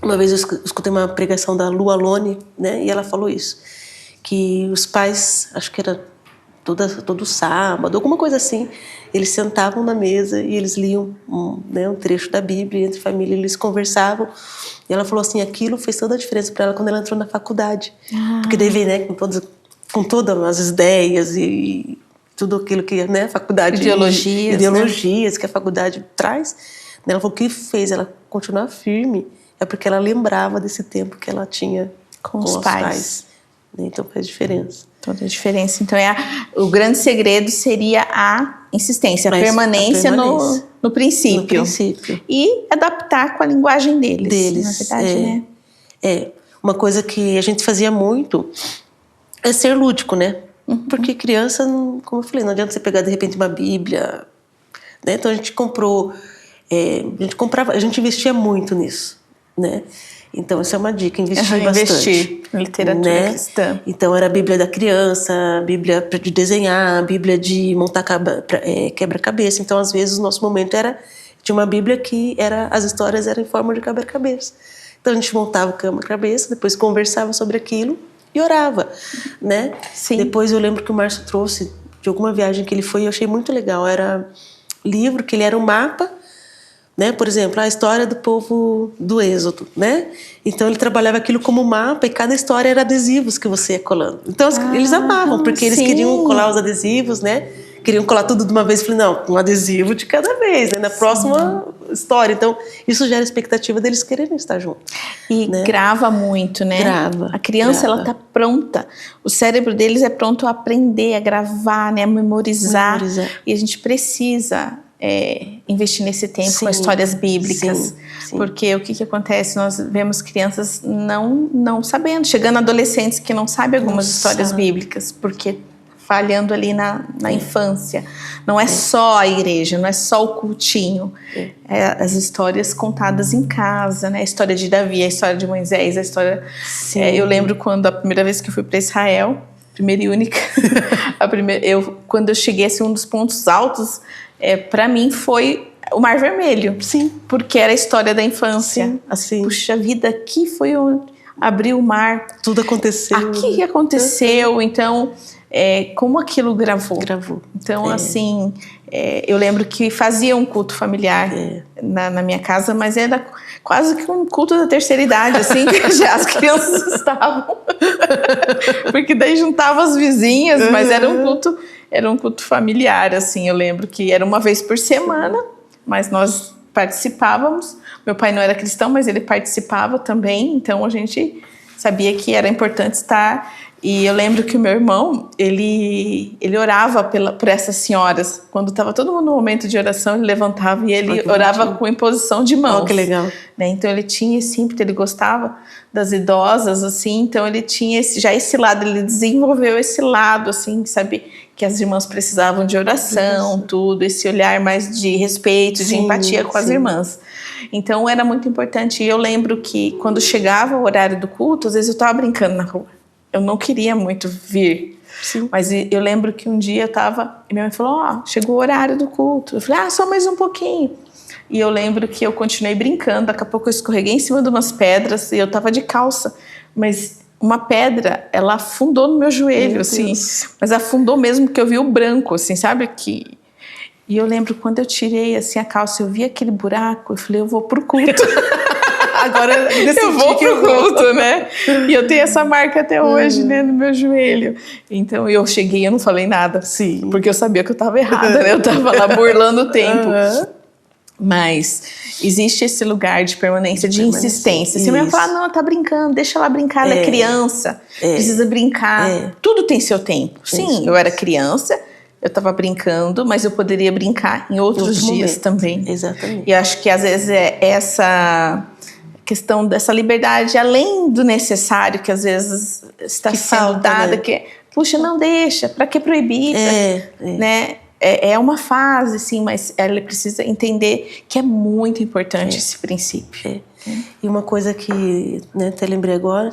Uma vez eu escutei uma pregação da Lu Alone, né? E ela falou isso, que os pais, acho que era todo sábado, alguma coisa assim, eles sentavam na mesa e eles liam um trecho da Bíblia, entre família eles conversavam. E ela falou assim, aquilo fez toda a diferença para ela quando ela entrou na faculdade. Porque daí vem, né, com todas as ideias e tudo aquilo que, né, a faculdade... Ideologias, né, que a faculdade traz. Ela falou que o que fez ela continuar firme é porque ela lembrava desse tempo que ela tinha com os pais. Então faz diferença. Toda a diferença. Então o grande segredo seria a insistência, a permanência no princípio. No princípio. E adaptar com a linguagem deles. Na verdade, né? Uma coisa que a gente fazia muito é ser lúdico, né? Porque criança, como eu falei, não adianta você pegar de repente uma Bíblia, né? Então a gente comprou, a gente investia muito nisso, né? Então essa é uma dica, investir bastante. Literatura cristã. Então era a Bíblia da criança, a Bíblia de desenhar, a Bíblia de montar quebra-cabeça. Então às vezes o nosso momento tinha uma Bíblia que as histórias eram em forma de quebra-cabeça. Então a gente montava o quebra-cabeça, depois conversava sobre aquilo e orava, né? Sim. Depois eu lembro que o Márcio trouxe de alguma viagem que ele foi e eu achei muito legal. Era livro que ele era um mapa, né? Por exemplo, a história do povo do Êxodo, né? Então ele trabalhava aquilo como mapa e cada história era adesivos que você ia colando. Então eles amavam, porque eles queriam colar os adesivos, né? Queriam colar tudo de uma vez. Eu falei, não, um adesivo de cada vez, né? Na próxima história. Então, isso gera a expectativa deles quererem estar juntos. E né? grava muito, né? Grava. A criança, ela tá pronta. O cérebro deles é pronto a aprender, a gravar, né? A memorizar. E a gente precisa investir nesse tempo com histórias bíblicas. Sim. Porque o que acontece? Nós vemos crianças não sabendo, chegando adolescentes que não sabem algumas histórias bíblicas, porque falhando ali na infância. Não é só a igreja, não é só o cultinho. As histórias contadas em casa, né? A história de Davi, a história de Moisés, a história... eu lembro quando a primeira vez que eu fui para Israel, primeira e única, quando eu cheguei, assim, um dos pontos altos, para mim foi o Mar Vermelho. Sim. Porque era a história da infância. Sim, assim. Puxa vida, aqui foi onde abriu o mar. Tudo aconteceu. Aqui aconteceu, então... como aquilo gravou. Então, assim, eu lembro que fazia um culto familiar na minha casa, mas era quase que um culto da terceira idade, assim, que já as crianças estavam. Porque daí juntava as vizinhas, mas era um culto familiar, assim. Eu lembro que era uma vez por semana, mas nós participávamos. Meu pai não era cristão, mas ele participava também, então a gente sabia que era importante estar. E eu lembro que o meu irmão, ele orava por essas senhoras. Quando estava todo mundo no momento de oração, ele levantava e ele orava com imposição de mãos. Que legal. Né? Então ele tinha esse ímpeto, ele gostava das idosas, assim, então ele tinha esse lado, ele desenvolveu esse lado, assim, sabe, que as irmãs precisavam de oração, tudo, esse olhar mais de respeito, de empatia com as irmãs. Então era muito importante. E eu lembro que quando chegava o horário do culto, às vezes eu estava brincando na rua. Eu não queria muito vir. Sim. Mas eu lembro que um dia eu estava... E minha mãe falou, chegou o horário do culto. Eu falei, só mais um pouquinho. E eu lembro que eu continuei brincando. Daqui a pouco eu escorreguei em cima de umas pedras. E eu estava de calça. Mas uma pedra, ela afundou no meu joelho, assim. Mas afundou mesmo, que eu vi o branco, assim, sabe? E eu lembro quando eu tirei, assim, a calça, eu vi aquele buraco. Eu falei, eu vou pro culto. Agora eu vou pro culto, né? E eu tenho essa marca até hoje, né, no meu joelho. Então eu cheguei, eu não falei nada, porque eu sabia que eu estava errada, né? Eu estava lá burlando o tempo. Mas existe esse lugar de permanência, de insistência. Você vai falar, não, tá brincando, deixa ela brincar, ela é criança, precisa brincar. Tudo tem seu tempo. Sim, eu era criança, eu estava brincando, mas eu poderia brincar em outros dias também. Exatamente. E eu acho que às vezes essa questão dessa liberdade, além do necessário, que às vezes está sendo dada, né? Que puxa, não deixa, para que proibir? Né? É uma fase, sim, mas ela precisa entender que é muito importante esse princípio. E uma coisa que, né, até lembrei agora,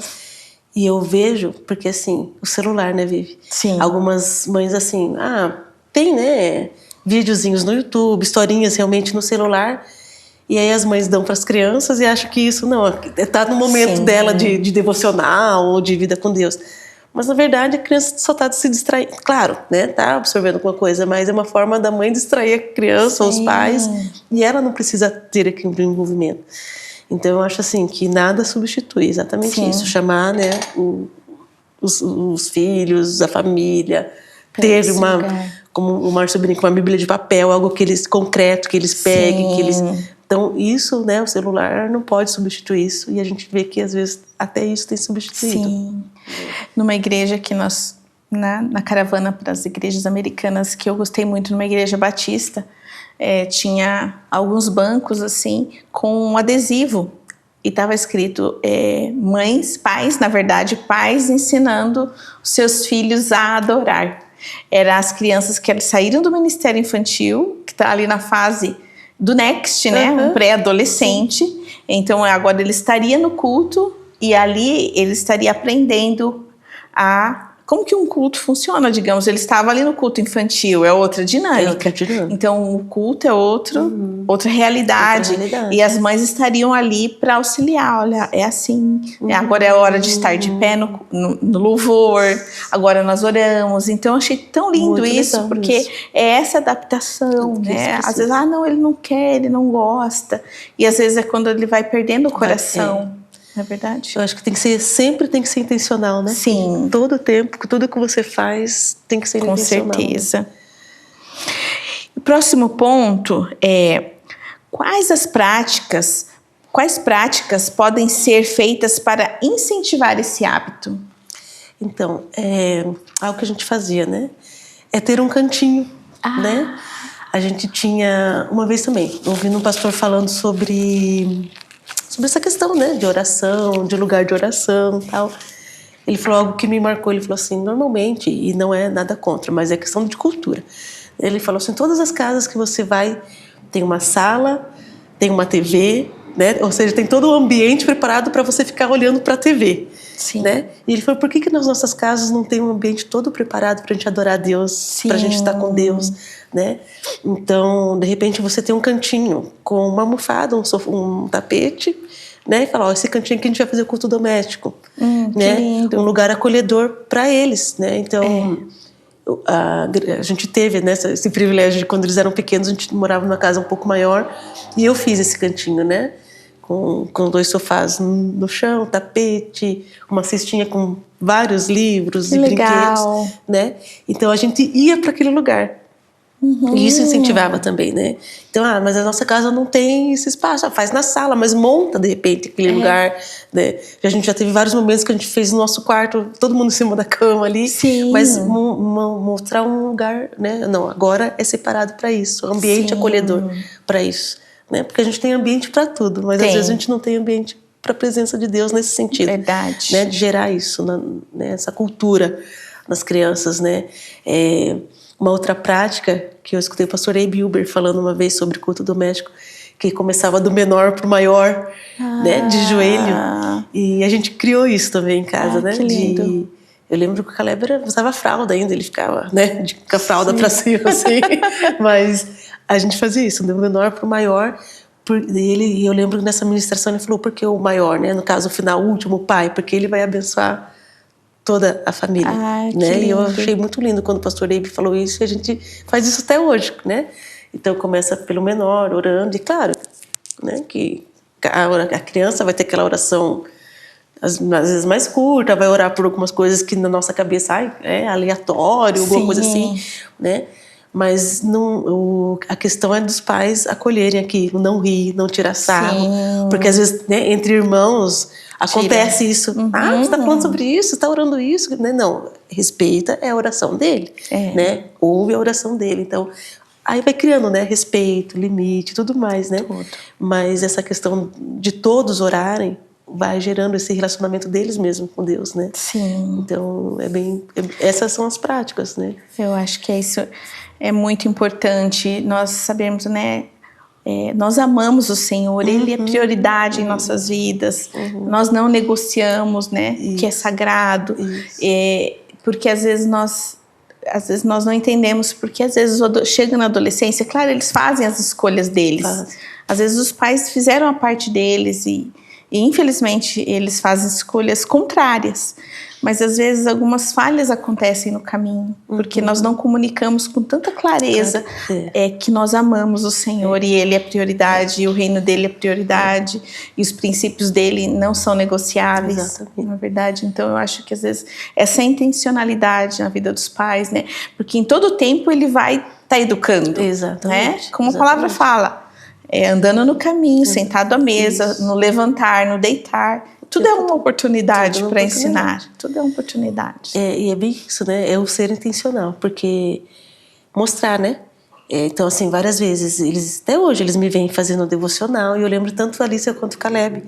e eu vejo, porque assim, o celular, né, Vivi? Sim. Algumas mães assim, tem, né, videozinhos no YouTube, historinhas realmente no celular. E aí as mães dão para as crianças e acham que isso não está no momento dela de devocional ou de vida com Deus. Mas na verdade a criança só está se distraindo. Claro, né? Está absorvendo alguma coisa, mas é uma forma da mãe distrair a criança ou os pais. E ela não precisa ter aquele envolvimento. Então eu acho assim que nada substitui exatamente isso. Chamar, né, os filhos, a família, ter como o Márcio brinca, uma Bíblia de papel, algo que eles concreto, que eles peguem, que eles... Então, isso, né, o celular não pode substituir isso. E a gente vê que, às vezes, até isso tem substituído. Sim. Numa igreja que nós... Na caravana para as igrejas americanas, que eu gostei muito, numa igreja batista, tinha alguns bancos, assim, com um adesivo. E estava escrito, pais, na verdade, pais ensinando os seus filhos a adorar. Eram as crianças que saíram do ministério infantil, que está ali na fase... do Next, né? Um pré-adolescente. Então, agora ele estaria no culto e ali ele estaria aprendendo como que um culto funciona, digamos. Ele estava ali no culto infantil, é outra dinâmica. Então, o culto é outra realidade. E as mães estariam ali para auxiliar. Olha, é assim. Agora é a hora de estar de pé no louvor. Agora nós oramos. Então, eu achei tão lindo isso, porque é essa adaptação, né? Às vezes, não, ele não quer, ele não gosta. E às vezes é quando ele vai perdendo o coração. Não é verdade? Eu acho que sempre tem que ser intencional, né? Sim. Todo tempo, tudo que você faz tem que ser intencional. Com certeza. O próximo ponto é quais práticas podem ser feitas para incentivar esse hábito? Então, algo que a gente fazia, né? É ter um cantinho, né? A gente tinha, uma vez também, ouvindo um pastor falando sobre essa questão, né? De oração, de lugar de oração e tal. Ele falou algo que me marcou. Ele falou assim, normalmente, e não é nada contra, mas é questão de cultura. Ele falou assim, todas as casas que você vai, tem uma sala, tem uma TV, né? Ou seja, tem todo o ambiente preparado para você ficar olhando para a TV. Sim. Né? E ele falou, por que nas nossas casas não tem um ambiente todo preparado para a gente adorar a Deus, para a gente estar com Deus, né? Então, de repente, você tem um cantinho com uma almofada, um tapete, né? E fala, esse cantinho aqui a gente vai fazer o culto doméstico, né? Que lindo. Um lugar acolhedor para eles, né? Então, a gente teve, né, esse privilégio de quando eles eram pequenos, a gente morava numa casa um pouco maior e eu fiz esse cantinho, né? Com 2 sofás no chão, tapete, uma cestinha com vários livros e brinquedos, né? Então a gente ia para aquele lugar. E isso incentivava também, né? Então, mas a nossa casa não tem esse espaço. Faz na sala, mas monta de repente aquele lugar, né? A gente já teve vários momentos que a gente fez no nosso quarto, todo mundo em cima da cama ali. Sim. Mas mostrar um lugar, né? Não, agora é separado para isso, ambiente acolhedor para isso. Né? Porque a gente tem ambiente para tudo, mas às vezes a gente não tem ambiente para a presença de Deus nesse sentido. Verdade. Né? De gerar isso, né? Essa cultura nas crianças, né? Uma outra prática que eu escutei o pastor Abe Uber falando uma vez sobre culto doméstico, que começava do menor para o maior, né? De joelho. E a gente criou isso também em casa, né? Que lindo. Eu lembro que o Caleb usava fralda ainda, ele ficava, né? Com a fralda para cima, assim. Mas a gente fazia isso, do menor para o maior. E eu lembro que nessa ministração ele falou, porque o maior, né? No caso, o final, o último, o pai, porque ele vai abençoar toda a família. Né? E eu achei muito lindo quando o pastor Abe falou isso, e a gente faz isso até hoje, né? Então começa pelo menor, orando, e claro, né, que a criança vai ter aquela oração às vezes mais curta, vai orar por algumas coisas que na nossa cabeça é aleatório, alguma coisa assim, né? Mas a questão é dos pais acolherem aqui, não rir, não tirar sarro, porque às vezes, né, entre irmãos acontece isso. Você está falando sobre isso, está orando isso, né? Não, respeita a oração dele, né? Ouve a oração dele. Então, aí vai criando, né, respeito, limite, tudo mais, né? Mas essa questão de todos orarem vai gerando esse relacionamento deles mesmo com Deus, né? Sim. Então, essas são as práticas, né? Eu acho que isso é muito importante. Nós sabemos, né? Nós amamos o Senhor, Ele é prioridade em nossas vidas. Nós não negociamos, né? Que é sagrado. Porque às vezes nós não entendemos, porque às vezes chega na adolescência, claro, eles fazem as escolhas deles. Às vezes os pais fizeram a parte deles e infelizmente eles fazem escolhas contrárias, mas às vezes algumas falhas acontecem no caminho, porque nós não comunicamos com tanta clareza que nós amamos o Senhor e Ele é prioridade, e o reino dele é prioridade, e os princípios dele não são negociáveis. Exatamente. Na verdade. Então eu acho que às vezes essa intencionalidade na vida dos pais, né? Porque em todo tempo ele vai estar educando. Exatamente. Né? Como a palavra fala. Andando no caminho, sentado à mesa, no levantar, no deitar. Tudo é uma oportunidade para ensinar. Tudo é uma oportunidade. E é bem isso, né? É o ser intencional, porque mostrar, né? Então, assim, várias vezes, até hoje, eles me vêm fazendo devocional, e eu lembro tanto a Alicia quanto o Caleb,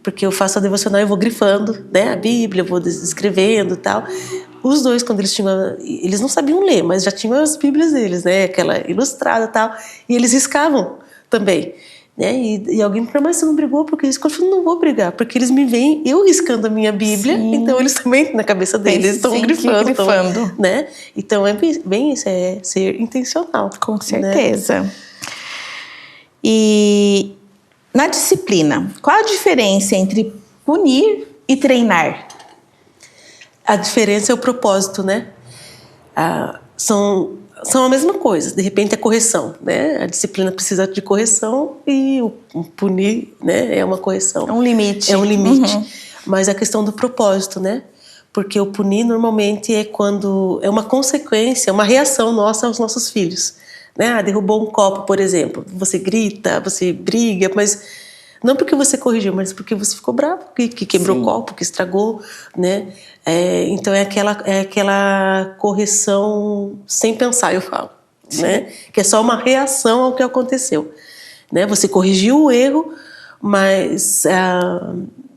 porque eu faço a devocional e vou grifando, né? A Bíblia, eu vou escrevendo e tal. Os dois, quando eles não sabiam ler, mas já tinham as Bíblias deles, né? Aquela ilustrada e tal, e eles riscavam também, né? E alguém me perguntou, mas você não brigou porque isso? Eu falei, não vou brigar, porque eles me veem eu riscando a minha Bíblia, então eles também, na cabeça deles, estão grifando. Né? Então é bem isso, é ser intencional. Com certeza. Né? E na disciplina, qual a diferença entre punir e treinar? A diferença é o propósito, né? São a mesma coisa, de repente é correção, né? A disciplina precisa de correção e o punir, né, é uma correção. É um limite. É um limite. Mas a questão do propósito, né? Porque o punir normalmente é quando é uma consequência, uma reação nossa aos nossos filhos, né? Derrubou um copo, por exemplo. Você grita, você briga, mas não porque você corrigiu, mas porque você ficou bravo, que quebrou o copo, que estragou, né? Então é aquela correção sem pensar, eu falo, né? Que é só uma reação ao que aconteceu, né? Você corrigiu o erro, mas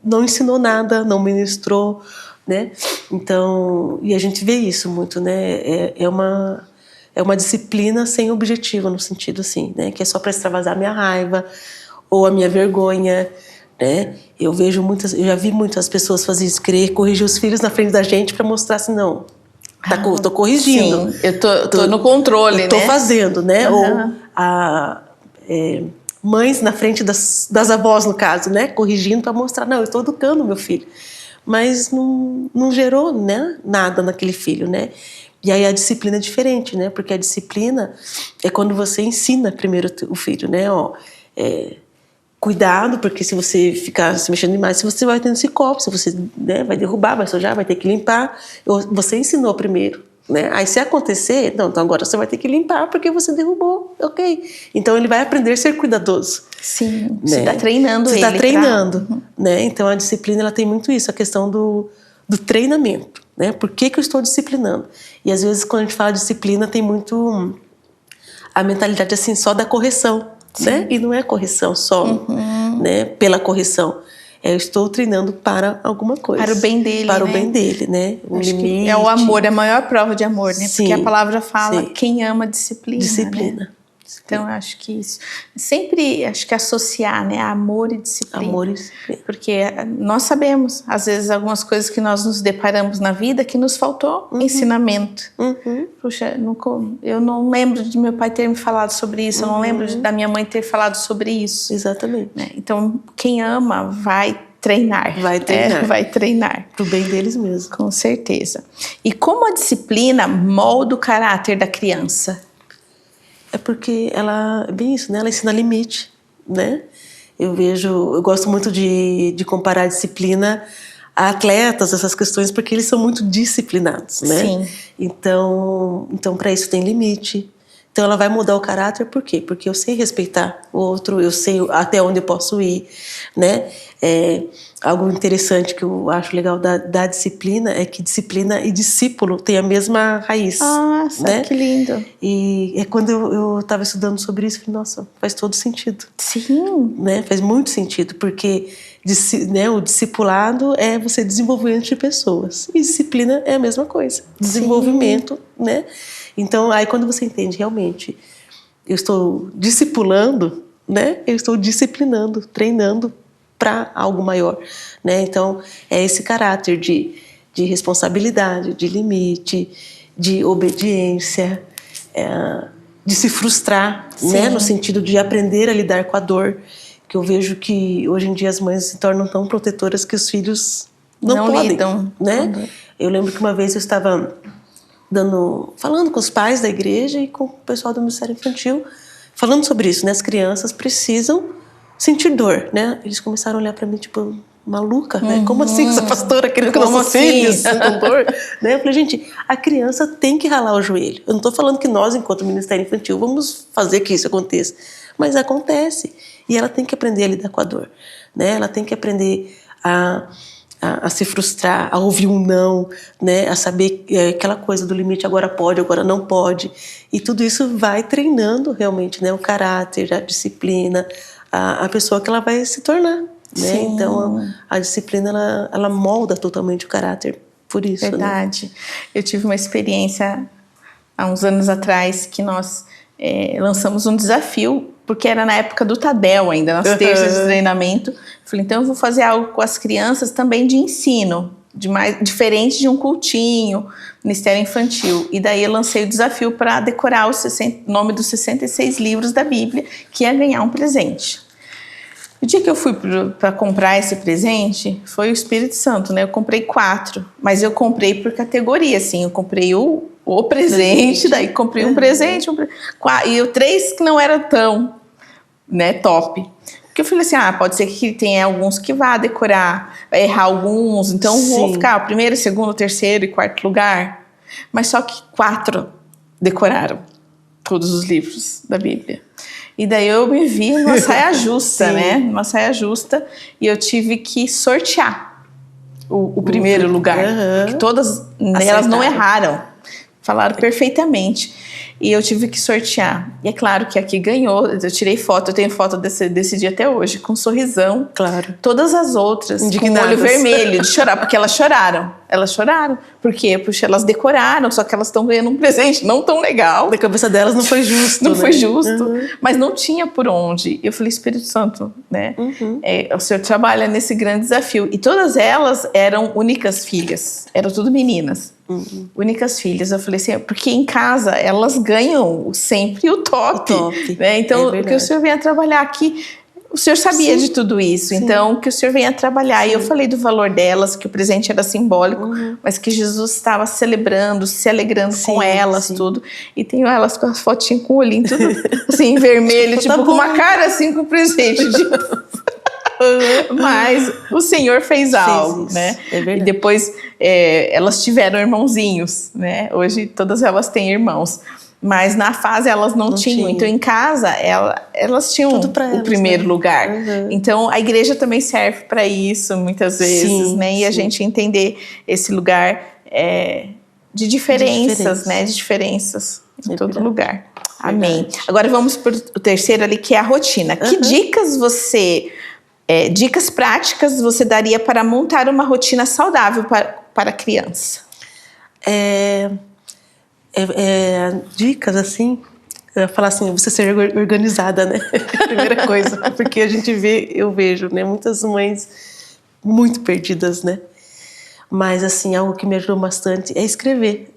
não ensinou nada, não ministrou, né? Então, e a gente vê isso muito, né? É uma disciplina sem objetivo, no sentido assim, né? Que é só para extravasar minha raiva ou a minha vergonha, né? Eu já vi muitas pessoas fazer isso, querer corrigir os filhos na frente da gente para mostrar assim, não, tô corrigindo. Sim, eu tô no controle, eu tô né? fazendo, né? Ou mães na frente das avós, no caso, né? Corrigindo para mostrar, não, eu estou educando meu filho. Mas não gerou, né, nada naquele filho, né? E aí a disciplina é diferente, né? Porque a disciplina é quando você ensina primeiro o filho, né? Cuidado, porque se você ficar se mexendo demais, você vai tendo esse copo, se você, né, vai derrubar, vai sujar, vai ter que limpar. Você ensinou primeiro, né? Aí se acontecer, não, então agora você vai ter que limpar porque você derrubou, ok. Então ele vai aprender a ser cuidadoso. Sim, Né? você está treinando ele. Você está treinando, né? Então a disciplina ela tem muito isso, a questão do treinamento, né? Por que eu estou disciplinando? E às vezes quando a gente fala de disciplina tem muito a mentalidade assim só da correção, né? E não é correção só, né? Pela correção. Eu estou treinando para alguma coisa. Para o bem dele, para né? O bem dele, né? Um Acho limite. que é o amor, é a maior prova de amor, né? Sim, porque a palavra fala, sim. quem ama disciplina. Disciplina. Né? Então, eu acho que isso. Sempre acho que associar, né? Amor e disciplina. Amor e disciplina. Porque nós sabemos, às vezes, algumas coisas que nós nos deparamos na vida que nos faltou ensinamento. Puxa, eu não lembro de meu pai ter me falado sobre isso, eu não lembro da minha mãe ter falado sobre isso. Exatamente. Né? Então, quem ama vai treinar. Vai treinar. Vai treinar. Pro bem deles mesmo. Com certeza. E como a disciplina molda o caráter da criança? É porque ela, bem isso, né? Ela ensina limite, né? Eu gosto muito de comparar a disciplina a atletas, essas questões, porque eles são muito disciplinados, né? Sim. Então para isso tem limite. Então ela vai mudar o caráter, por quê? Porque eu sei respeitar o outro, eu sei até onde eu posso ir, né? Algo interessante que eu acho legal da disciplina é que disciplina e discípulo têm a mesma raiz. Nossa, né? Que lindo. E quando eu estava estudando sobre isso, eu falei, nossa, faz todo sentido. Sim. Né? Faz muito sentido, porque né, o discipulado é você desenvolvimento de pessoas. E disciplina é a mesma coisa. Desenvolvimento, né? Então, aí quando você entende realmente, eu estou discipulando, né? Eu estou disciplinando, treinando para algo maior, né? Então, é esse caráter de responsabilidade, de limite, de obediência, de se frustrar, né? No sentido de aprender a lidar com a dor, que eu vejo que hoje em dia as mães se tornam tão protetoras que os filhos não podem, lidam, né? Eu lembro que uma vez eu estava falando com os pais da igreja e com o pessoal do Ministério Infantil, falando sobre isso, né? As crianças precisam sentir dor, né? Eles começaram a olhar para mim tipo maluca, né? Como assim essa pastora querendo que nossos filhos sintam dor? Né? Eu falei, gente, a criança tem que ralar o joelho. Eu não estou falando que nós, enquanto Ministério Infantil, vamos fazer que isso aconteça, mas acontece e ela tem que aprender a lidar com a dor, né? Ela tem que aprender a se frustrar, a ouvir um não, né? A saber aquela coisa do limite, agora pode, agora não pode. E tudo isso vai treinando realmente, né? O caráter, a disciplina, a pessoa que ela vai se tornar. Né? Então, a disciplina, ela molda totalmente o caráter, por isso. Verdade. Né? Eu tive uma experiência há uns anos atrás que nós lançamos um desafio, porque era na época do Tadel ainda, nas terças de treinamento. Falei, então eu vou fazer algo com as crianças também de ensino, diferente de um cultinho, Ministério Infantil. E daí eu lancei o desafio para decorar o nome dos 66 livros da Bíblia, que ia ganhar um presente. O dia que eu fui para comprar esse presente, foi o Espírito Santo, né? Eu comprei 4, mas eu comprei por categoria, assim. Eu comprei o presente, daí comprei um presente, e 3 que não era tão, né, top. Porque eu falei assim, pode ser que tenha alguns que vá decorar, vai errar alguns, então vou ficar o primeiro, segundo, terceiro e quarto lugar. Mas só que 4 decoraram. todos os livros da Bíblia. E daí eu me vi numa saia justa, né? Numa saia justa, e eu tive que sortear o primeiro lugar. Que todas elas não erraram, falaram perfeitamente. E eu tive que sortear. E é claro que aqui ganhou. Eu tirei foto, eu tenho foto desse dia até hoje, com um sorrisão. Claro. Todas as outras, indignadas, com o olho vermelho de chorar, porque elas choraram. Elas choraram. Por quê? Porque elas decoraram, só que elas estão ganhando um presente não tão legal. Na cabeça delas não foi justo. Não né? foi justo. Mas não tinha por onde. Eu falei, Espírito Santo, né? O Senhor trabalha nesse grande desafio. E todas elas eram únicas filhas. Eram tudo meninas. Únicas filhas. Eu falei assim, porque em casa elas ganham sempre o top. Né? Então, que o Senhor venha trabalhar aqui. O Senhor sabia de tudo isso, então que o Senhor venha trabalhar. E eu falei do valor delas, que o presente era simbólico, mas que Jesus estava celebrando, se alegrando com elas, tudo. E tenho elas com as fotinhas com o olhinho tudo assim, vermelho, tipo, com uma cara assim com o presente. Mas o Senhor fez algo, né? É verdade. E depois elas tiveram irmãozinhos, né? Hoje todas elas têm irmãos. Mas na fase elas não tinham. Então em casa elas tinham o primeiro lugar. Então a igreja também serve para isso muitas vezes, né? E a gente entender esse lugar de diferenças, né? De diferenças em todo lugar. Amém. Agora vamos para o terceiro ali, que é a rotina. Que dicas práticas você daria para montar uma rotina saudável para a criança? Dicas assim, eu ia falar assim, você ser organizada, né? Primeira coisa, porque eu vejo, né? Muitas mães muito perdidas, né? Mas assim, algo que me ajudou bastante é escrever,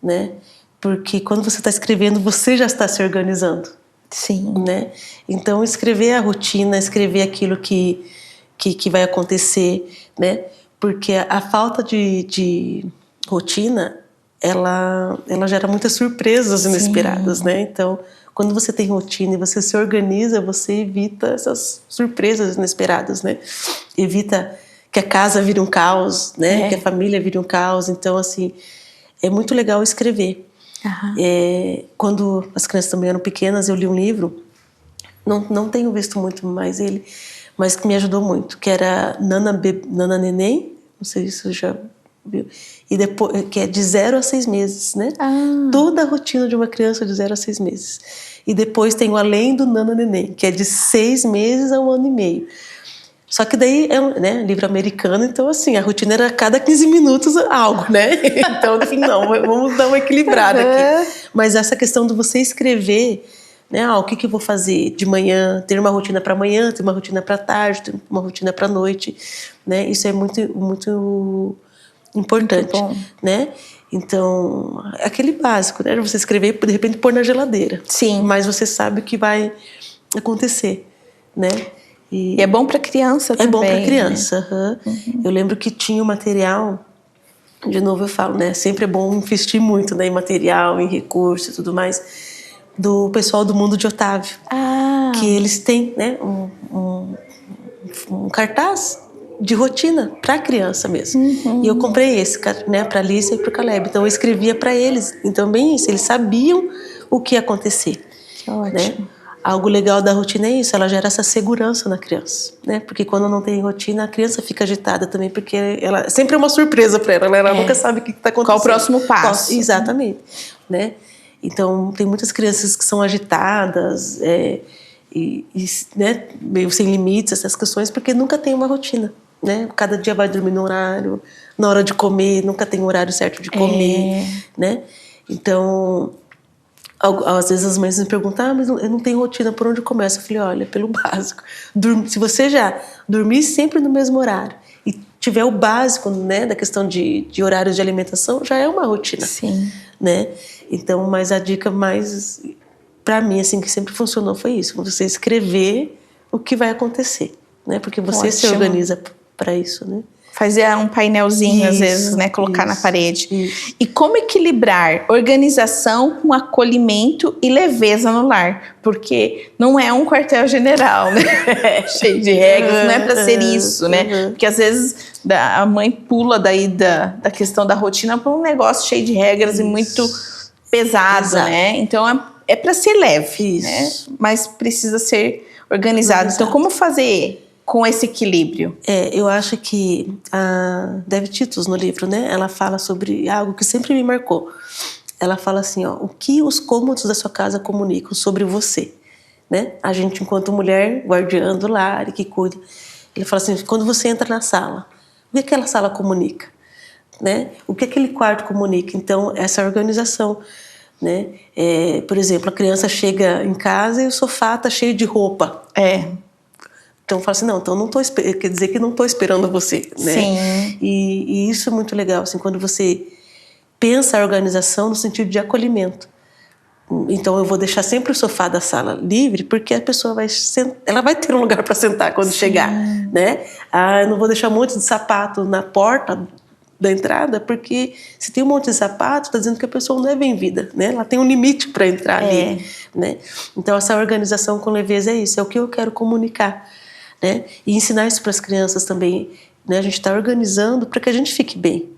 né? Porque quando você está escrevendo, você já está se organizando. Sim. Né? Então, escrever a rotina, escrever aquilo que vai acontecer, né? Porque a falta de rotina, ela gera muitas surpresas inesperadas, né? Então, quando você tem rotina e você se organiza, você evita essas surpresas inesperadas, né? Evita que a casa vire um caos, né? Que a família vire um caos. Então, assim, é muito legal escrever. Quando as crianças também eram pequenas, eu li um livro, não tenho visto muito mais ele, mas que me ajudou muito, que era Nana Neném, não sei se você já viu, e depois, que é de 0 a 6 meses, né? Toda a rotina de uma criança de 0 a 6 meses. E depois tem o Além do Nana Neném, que é de 6 meses a 1 ano e meio. Só que daí é livro americano, então assim, a rotina era a cada 15 minutos algo, né? Então, enfim, não, vamos dar uma equilibrada aqui. Mas essa questão de você escrever, né? O que eu vou fazer de manhã, ter uma rotina para manhã, ter uma rotina para tarde, ter uma rotina para noite, né? Isso é muito, muito importante, né? Então, aquele básico, né? Você escrever e de repente pôr na geladeira. Sim. Mas você sabe o que vai acontecer, né? E é bom para criança também. É bom para criança. Né? Eu lembro que tinha um material, de novo eu falo, né? Sempre é bom investir muito, né, em material, em recursos e tudo mais, do pessoal do Mundo de Otávio. Que eles têm, né, um cartaz de rotina para a criança mesmo. E eu comprei esse, né, para a Alice e para o Caleb. Então eu escrevia para eles. Então bem isso, eles sabiam o que ia acontecer. Que ótimo. Né? Algo legal da rotina é isso, ela gera essa segurança na criança, né? Porque quando não tem rotina, a criança fica agitada também, porque ela sempre é uma surpresa para ela nunca sabe o que está acontecendo. Qual o próximo passo? Exatamente, né? Então, tem muitas crianças que são agitadas, né, meio sem limites, essas questões, porque nunca tem uma rotina, né? Cada dia vai dormir no horário, na hora de comer, nunca tem o horário certo de comer, né? Então, às vezes as mães me perguntam, mas eu não tenho rotina, por onde eu começo? Eu falei, olha, pelo básico. Se você já dormir sempre no mesmo horário e tiver o básico, né, da questão de horários de alimentação, já é uma rotina. Sim. Né? Então, mas a dica mais, para mim, assim, que sempre funcionou foi isso, você escrever o que vai acontecer, né? Porque você se organiza para isso, né? Fazer um painelzinho, às vezes, né? Colocar na parede. Isso. E como equilibrar organização com acolhimento e leveza no lar? Porque não é um quartel-general, né? Cheio de regras, não é para ser isso, né? Porque às vezes a mãe pula daí da questão da rotina para um negócio cheio de regras e muito pesado, né? Então é para ser leve, Isso. né? Mas precisa ser organizado. Então, como fazer com esse equilíbrio? Eu acho que a Dev Titus, no livro, né, ela fala sobre algo que sempre me marcou. Ela fala assim, ó, o que os cômodos da sua casa comunicam sobre você, né? A gente, enquanto mulher, guardiã do lar e que cuida. Ele fala assim, quando você entra na sala, o que aquela sala comunica, né? O que aquele quarto comunica? Então, essa organização, né? Por exemplo, a criança chega em casa e o sofá tá cheio de roupa. Então fala assim, não, então não quer dizer que não estou esperando você, né? Sim. E isso é muito legal, assim, quando você pensa a organização no sentido de acolhimento. Então eu vou deixar sempre o sofá da sala livre, porque a pessoa ela vai ter um lugar para sentar quando chegar, né? Eu não vou deixar um monte de sapato na porta da entrada, porque se tem um monte de sapato, está dizendo que a pessoa não é bem-vinda, né? Ela tem um limite para entrar ali, né? Então essa organização com leveza é isso, é o que eu quero comunicar, né? E ensinar isso para as crianças também, né? A gente está organizando para que a gente fique bem,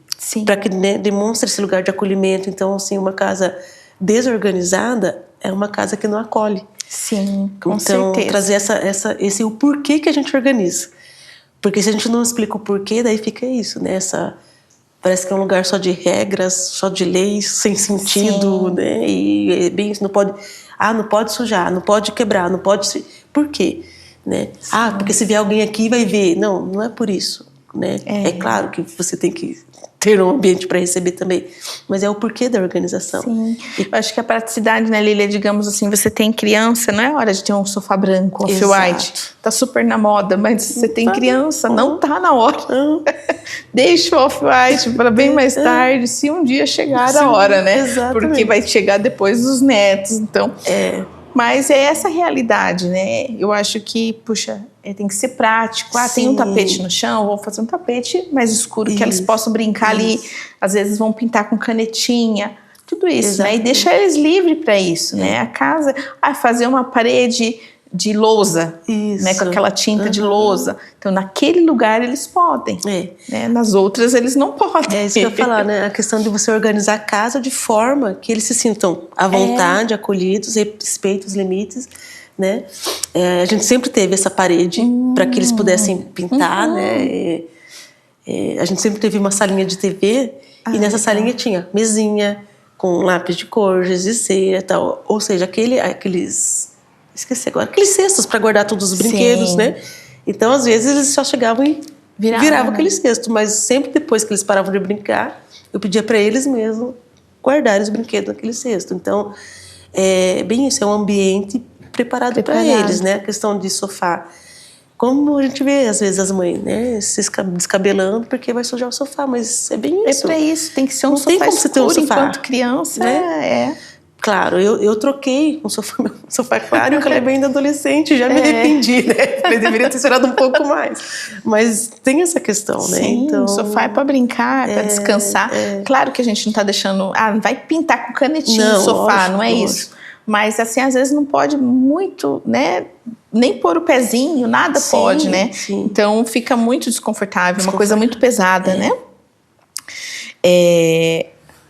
para que, né, demonstre esse lugar de acolhimento. Então, assim, uma casa desorganizada é uma casa que não acolhe. Sim, com então, certeza. Trazer esse o porquê que a gente organiza. Porque se a gente não explica o porquê, daí fica isso, né? Parece que é um lugar só de regras, só de leis, sem sentido, né? E é bem isso, não pode sujar, não pode quebrar, não pode... Por quê? Né? Porque se vier alguém aqui vai ver. Não, não é por isso, né? É claro que você tem que ter um ambiente para receber também, mas é o porquê da organização. Sim. Eu acho que a praticidade, né, Lília, digamos assim, você tem criança, não é hora de ter um sofá branco, off-white, tá super na moda, mas você tem criança, não tá na hora. Deixa o off-white para bem mais tarde, se um dia chegar a hora, né? Exatamente. Porque vai chegar depois dos netos, então... Mas é essa realidade, né? Eu acho que, puxa, tem que ser prático. Tem um tapete no chão, vou fazer um tapete mais escuro, que eles possam brincar ali. Às vezes vão pintar com canetinha. Tudo isso, né? E deixar eles livres para isso, né? A casa, fazer uma parede de lousa, né? Com aquela tinta de lousa. Então, naquele lugar eles podem. Né? Nas outras, eles não podem. É isso que eu ia falar, né? A questão de você organizar a casa de forma que eles se sintam à vontade, acolhidos, respeitem os limites, né? A gente sempre teve essa parede para que eles pudessem pintar, né? A gente sempre teve uma salinha de TV e nessa salinha tinha mesinha com lápis de cor, giz de cera e tal. Ou seja, aqueles... Esqueci agora. Aqueles cestos para guardar todos os brinquedos, né? Então, às vezes, eles só chegavam e viravam aquele cesto. Mas sempre depois que eles paravam de brincar, eu pedia para eles mesmos guardarem os brinquedos naquele cesto. Então, bem isso, é um ambiente preparado para eles, né? A questão de sofá. Como a gente vê, às vezes, as mães, né? Se descabelando porque vai sujar o sofá. Mas é bem isso. É para isso, tem que ser um sofá escuro enquanto criança, né? Claro, eu troquei um sofá claro e o Caleb ainda adolescente, já me arrependi, né? Ele deveria ter esperado um pouco mais. Mas tem essa questão, né? Então, o sofá é para brincar, para descansar. Claro que a gente não está deixando... vai pintar com canetinha no sofá, não é isso. Mas, assim, às vezes não pode muito, né? Nem pôr o pezinho, nada pode, né? Então, fica muito desconfortável, uma coisa muito pesada, né?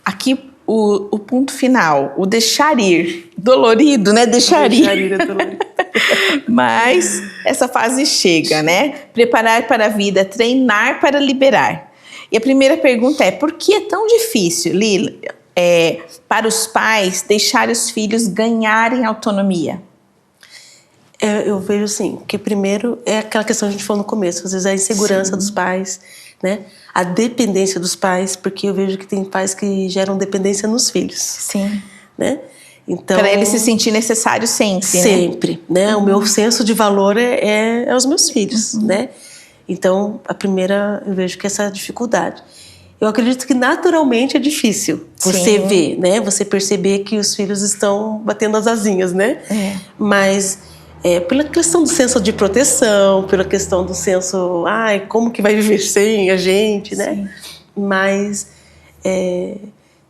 Aqui... O ponto final, o deixar ir, dolorido, né? Deixar ir é dolorido. Mas essa fase chega, né? Preparar para a vida, treinar para liberar. E a primeira pergunta é, por que é tão difícil, Lila, para os pais deixar os filhos ganharem autonomia? Eu vejo assim, que primeiro é aquela questão que a gente falou no começo, às vezes a insegurança dos pais, né? A dependência dos pais, porque eu vejo que tem pais que geram dependência nos filhos. Né? Então, para ele se sentir necessário sempre. Sempre, né? O meu senso de valor é os meus filhos, né? Então, a primeira, eu vejo que essa dificuldade. Eu acredito que naturalmente é difícil você ver, né? Você perceber que os filhos estão batendo as asinhas, né? Mas... pela questão do senso de proteção, pela questão do senso, como que vai viver sem a gente, né? Mas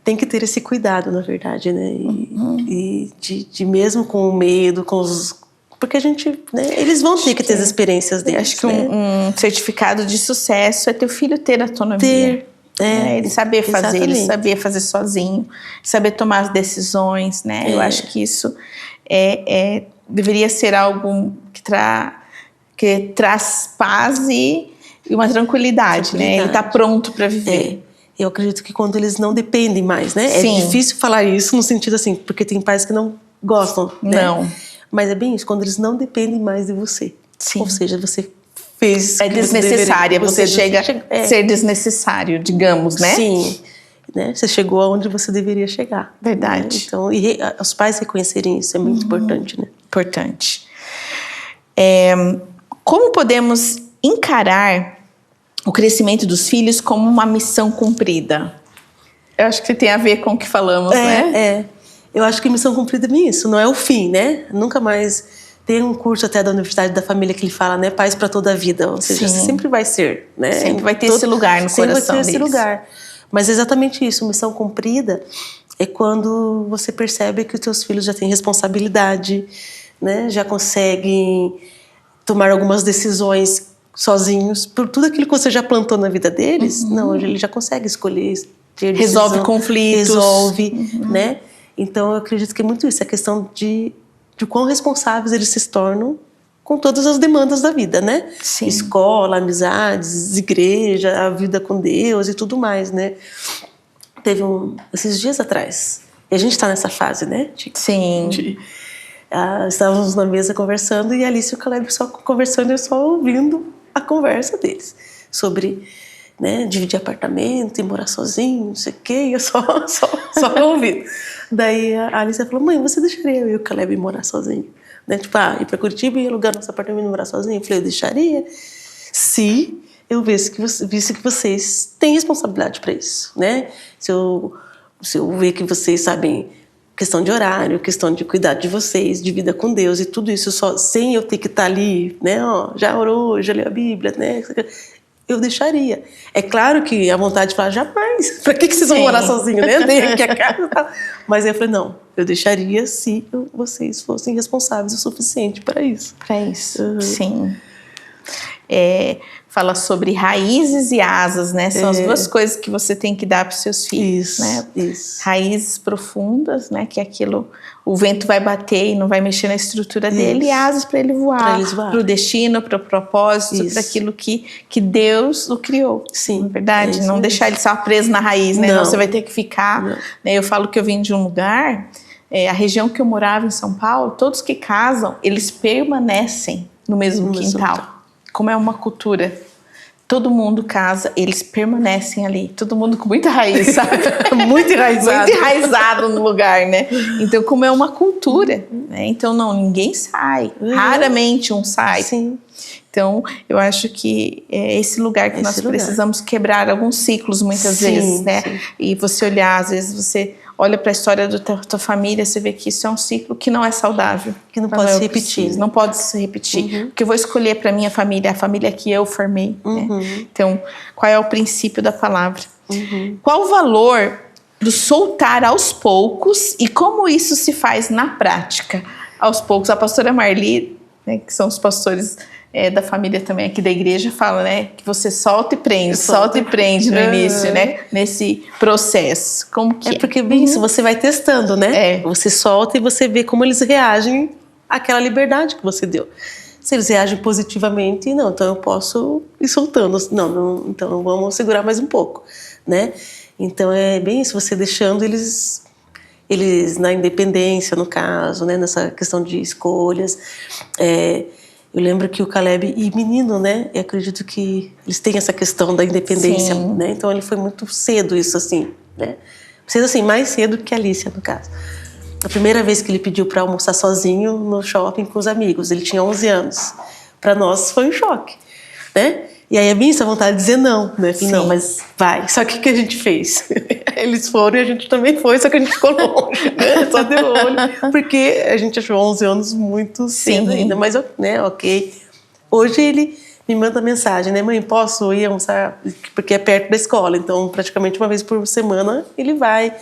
tem que ter esse cuidado, na verdade, né? E de mesmo com o medo, porque a gente, né? Eles vão ter que ter as experiências deles. Acho que um certificado de sucesso é teu filho ter autonomia. né? Ele saber fazer, ele exatamente. saber fazer sozinho, saber tomar as decisões, né? Eu acho que isso deveria ser algo que traz paz e uma tranquilidade, né? Ele está pronto para viver. Eu acredito que quando eles não dependem mais, né? Sim. É difícil falar isso no sentido assim, porque tem pais que não gostam, né? Não. Mas é bem isso, quando eles não dependem mais de você. Sim. Ou seja, você fez... É desnecessária, você chega a ser desnecessário, digamos, né? Sim. Né? Você chegou aonde você deveria chegar. Verdade. Né? Então, os pais reconhecerem isso é muito importante, né? Importante. Como podemos encarar o crescimento dos filhos como uma missão cumprida? Eu acho que tem a ver com o que falamos, né? Eu acho que missão cumprida é bem isso, não é o fim, né? Nunca mais... Tem um curso até da Universidade da Família que ele fala, né? Pais para toda a vida. Ou seja, sempre vai ser, né? Sempre vai ter esse lugar no coração Sempre vai ter esse deles. lugar. Mas é exatamente isso, missão cumprida é quando você percebe que os teus filhos já têm responsabilidade, né? Já conseguem tomar algumas decisões sozinhos, por tudo aquilo que você já plantou na vida deles. Não, hoje ele já consegue escolher, ter decisão, resolve conflitos, né? Então eu acredito que é muito isso, a questão de quão responsáveis eles se tornam com todas as demandas da vida, né? Sim. Escola, amizades, igreja, a vida com Deus e tudo mais, né? Teve esses dias atrás, e a gente está nessa fase, né? Sim. Estávamos na mesa conversando e a Alice e o Caleb só conversando e eu só ouvindo a conversa deles sobre, né, dividir apartamento e morar sozinho, não sei o quê, e eu só ouvindo. Daí a Alice falou, mãe, você deixaria eu e o Caleb morar sozinho? Né? Tipo, ir para Curitiba e alugar nosso apartamento e morar sozinho? Eu falei, eu deixaria se eu visse que vocês têm responsabilidade para isso, né? Se eu ver que vocês sabem questão de horário, questão de cuidar de vocês, de vida com Deus e tudo isso só sem eu ter que estar ali, né? Já orou, já leu a Bíblia, né? Eu deixaria. É claro que a vontade de falar, jamais, para que vocês vão morar sozinhos, né? Nem aqui a casa e tal. Mas eu falei, não, eu deixaria se vocês fossem responsáveis o suficiente para isso. Para isso, sim. Fala sobre raízes e asas, né? São as duas coisas que você tem que dar para os seus filhos, isso, né? Isso. Raízes profundas, né? Que é aquilo, o vento vai bater e não vai mexer na estrutura dele, e asas para ele voar, para o destino, para o propósito, para aquilo que Deus o criou. Sim. Na verdade, não deixar ele só preso na raiz, né? Não, você vai ter que ficar. Né? Eu falo que eu vim de um lugar, a região que eu morava em São Paulo, todos que casam, eles permanecem no mesmo quintal. Como é uma cultura. Todo mundo casa, eles permanecem ali. Todo mundo com muita raiz, sabe? Muito enraizado. Muito enraizado no lugar, né? Então, como é uma cultura, né? Então, ninguém sai. Raramente um sai. Sim. Então, eu acho que é esse lugar que nós precisamos quebrar alguns ciclos, muitas vezes, né? Sim. E você olhar, às vezes você olha para a história da tua família, você vê que isso é um ciclo que não é saudável. Que não pode se repetir. Não pode se repetir. Porque eu vou escolher para minha família, a família que eu formei. Né? Então, qual é o princípio da palavra? Qual o valor do soltar aos poucos e como isso se faz na prática? Aos poucos, a pastora Marli, né, que são os pastores da família também aqui da igreja, fala, né, que você solta e prende no início, né, nesse processo. Como que é? Porque bem isso, você vai testando, né? Você solta e você vê como eles reagem àquela liberdade que você deu. Se eles reagem positivamente, não, então eu posso ir soltando. Não, então vamos segurar mais um pouco, né? Então é bem isso, você deixando eles na independência, no caso, né, nessa questão de escolhas. Eu lembro que o Caleb, e menino, né? Eu acredito que eles têm essa questão da independência, né? Então ele foi muito cedo isso, assim, né? Cedo assim, mais cedo que a Alicia, no caso. A primeira vez que ele pediu para almoçar sozinho no shopping com os amigos, ele tinha 11 anos. Para nós foi um choque, né? E aí a minha vontade de dizer não, né? Falei, não, mas vai. Só que o que a gente fez? Eles foram e a gente também foi, só que a gente ficou longe, né? Só deu olho, porque a gente achou 11 anos muito cedo ainda, mas, né, ok. Hoje ele me manda mensagem, né? Mãe, posso ir almoçar? Porque é perto da escola, então praticamente uma vez por semana ele vai,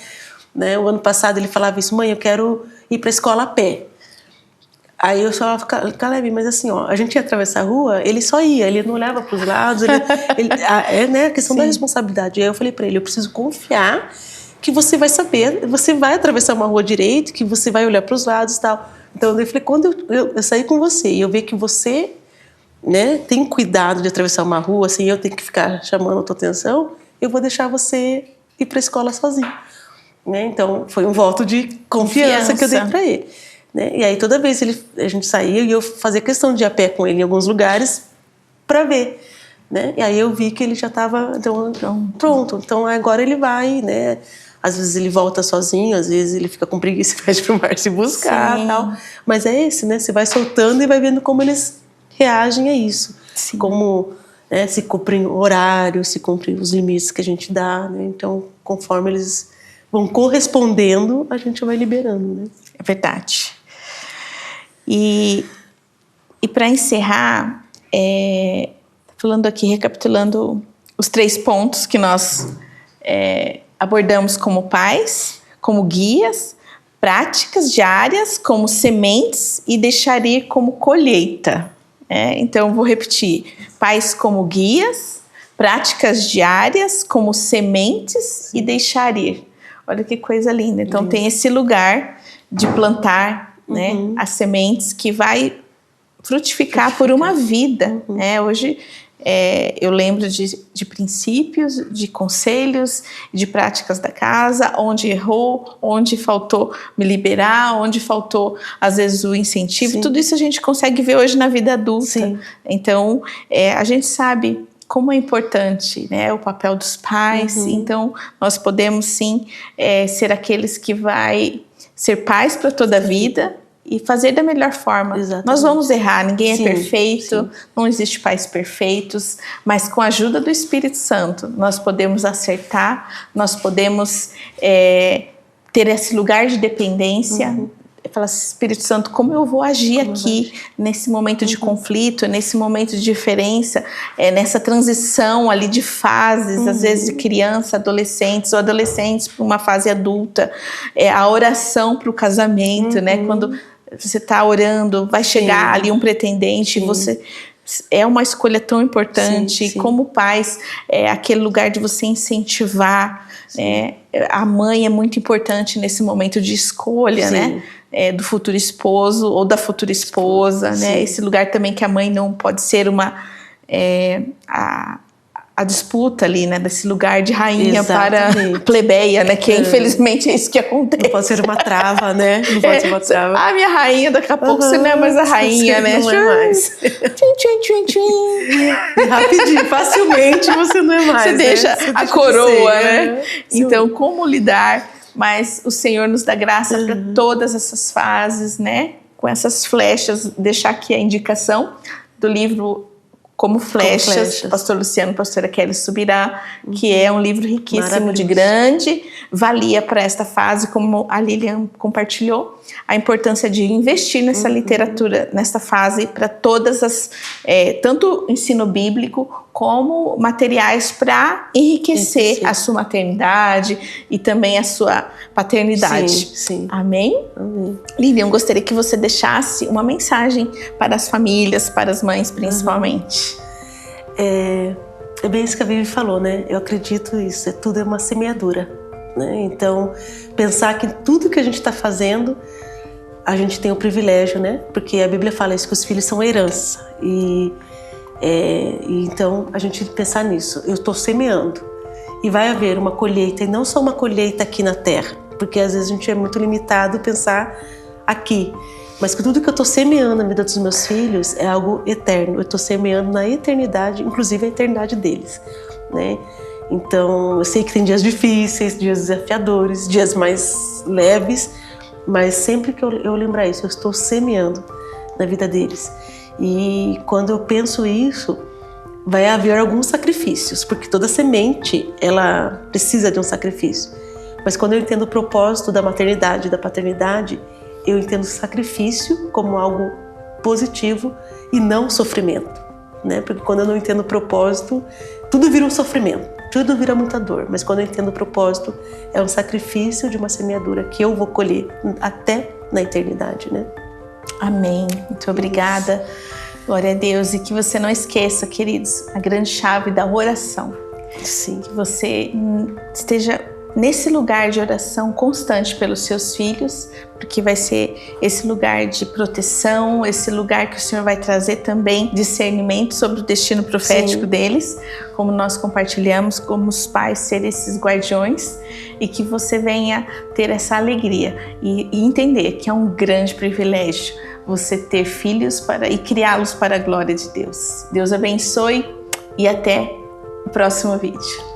né? O ano passado ele falava isso, mãe, eu quero ir para a escola a pé. Aí eu só falava, Caleb, mas assim, ó, a gente ia atravessar a rua, ele só ia, ele não olhava para os lados, né, a questão da responsabilidade. Aí eu falei para ele, eu preciso confiar que você vai saber, você vai atravessar uma rua direito, que você vai olhar para os lados e tal. Então eu falei, quando eu sair com você e eu ver que você, né, tem cuidado de atravessar uma rua, assim, eu tenho que ficar chamando a tua atenção, eu vou deixar você ir para a escola sozinho. Né? Então foi um voto de confiança que eu dei para ele. Né? E aí toda vez a gente saía e eu fazia questão de ir a pé com ele em alguns lugares para ver. Né? E aí eu vi que ele já estava pronto. Então agora ele vai, né? Às vezes ele volta sozinho, às vezes ele fica com preguiça e pede pro Márcio buscar e tal. Mas é esse, né? Você vai soltando e vai vendo como eles reagem a isso. Sim. Como, né, se cumprem horários, se cumprem os limites que a gente dá. Né? Então, conforme eles vão correspondendo, a gente vai liberando. Né? É verdade. E para encerrar, falando aqui, recapitulando os 3 pontos que nós abordamos como pais, como guias, práticas diárias como sementes e deixar ir como colheita. Então, vou repetir. Pais como guias, práticas diárias como sementes e deixar ir. Olha que coisa linda. Então, tem esse lugar de plantar, né, as sementes que vai frutificar por uma vida. Né? Hoje, eu lembro de princípios, de conselhos, de práticas da casa, onde errou, onde faltou me liberar, onde faltou, às vezes, o incentivo. Sim. Tudo isso a gente consegue ver hoje na vida adulta. Sim. Então, a gente sabe como é importante, né, o papel dos pais. Então, nós podemos, sim, ser aqueles que vai ser pais para toda a vida e fazer da melhor forma. Exatamente. Nós vamos errar, ninguém é perfeito, não existe pais perfeitos, mas com a ajuda do Espírito Santo, nós podemos acertar, nós podemos ter esse lugar de dependência. Falar, Espírito Santo, como eu vou agir aqui nesse momento de conflito, nesse momento de diferença, nessa transição ali de fases, às vezes de criança, adolescentes ou adolescentes para uma fase adulta, a oração para o casamento, né? Quando você está orando, vai chegar ali um pretendente, você é uma escolha tão importante. Como pais, aquele lugar de você incentivar, a mãe é muito importante nesse momento de escolha, né? Do futuro esposo ou da futura esposa, né? Esse lugar também que a mãe não pode ser a disputa ali, né? Desse lugar de rainha para plebeia, né? Que infelizmente é isso que acontece. Não pode ser uma trava, né? Não pode ser uma trava. Ah, minha rainha, daqui a pouco você não é mais a rainha, né? Não é mais. E rapidinho, facilmente você não é mais. Você deixa a coroa, né? Então, como lidar? Mas o Senhor nos dá graça para todas essas fases, né? Com essas flechas, deixar aqui a indicação do livro Como Flechas, Pastor Luciano, Pastora Kelly Subirá, que é um livro riquíssimo, de grande valia para esta fase, como a Lilian compartilhou, a importância de investir nessa literatura, nesta fase, para todas as, tanto ensino bíblico, como materiais para enriquecer a sua maternidade e também a sua paternidade. Sim. Amém? Lilian, gostaria que você deixasse uma mensagem para as famílias, para as mães principalmente. É bem isso que a Vivi falou, né? Eu acredito isso, tudo é uma semeadura, né? Então, pensar que tudo que a gente está fazendo, a gente tem o privilégio, né? Porque a Bíblia fala isso, que os filhos são herança. Então, a gente pensar nisso. Eu estou semeando e vai haver uma colheita, e não só uma colheita aqui na terra, porque às vezes a gente é muito limitado a pensar aqui, mas que tudo que eu estou semeando na vida dos meus filhos é algo eterno. Eu estou semeando na eternidade, inclusive a eternidade deles, né? Então, eu sei que tem dias difíceis, dias desafiadores, dias mais leves, mas sempre que eu lembrar isso, eu estou semeando na vida deles. E quando eu penso isso, vai haver alguns sacrifícios, porque toda semente, ela precisa de um sacrifício. Mas quando eu entendo o propósito da maternidade e da paternidade, eu entendo o sacrifício como algo positivo e não sofrimento, né? Porque quando eu não entendo o propósito, tudo vira um sofrimento, tudo vira muita dor. Mas quando eu entendo o propósito, é um sacrifício de uma semeadura que eu vou colher até na eternidade, né? Amém. Muito obrigada. Glória a Deus. E que você não esqueça, queridos, a grande chave da oração. Sim. Que você esteja nesse lugar de oração constante pelos seus filhos, porque vai ser esse lugar de proteção, esse lugar que o Senhor vai trazer também discernimento sobre o destino profético Sim. deles, como nós compartilhamos, como os pais serem esses guardiões, e que você venha ter essa alegria e entender que é um grande privilégio você ter filhos e criá-los para a glória de Deus. Deus abençoe e até o próximo vídeo.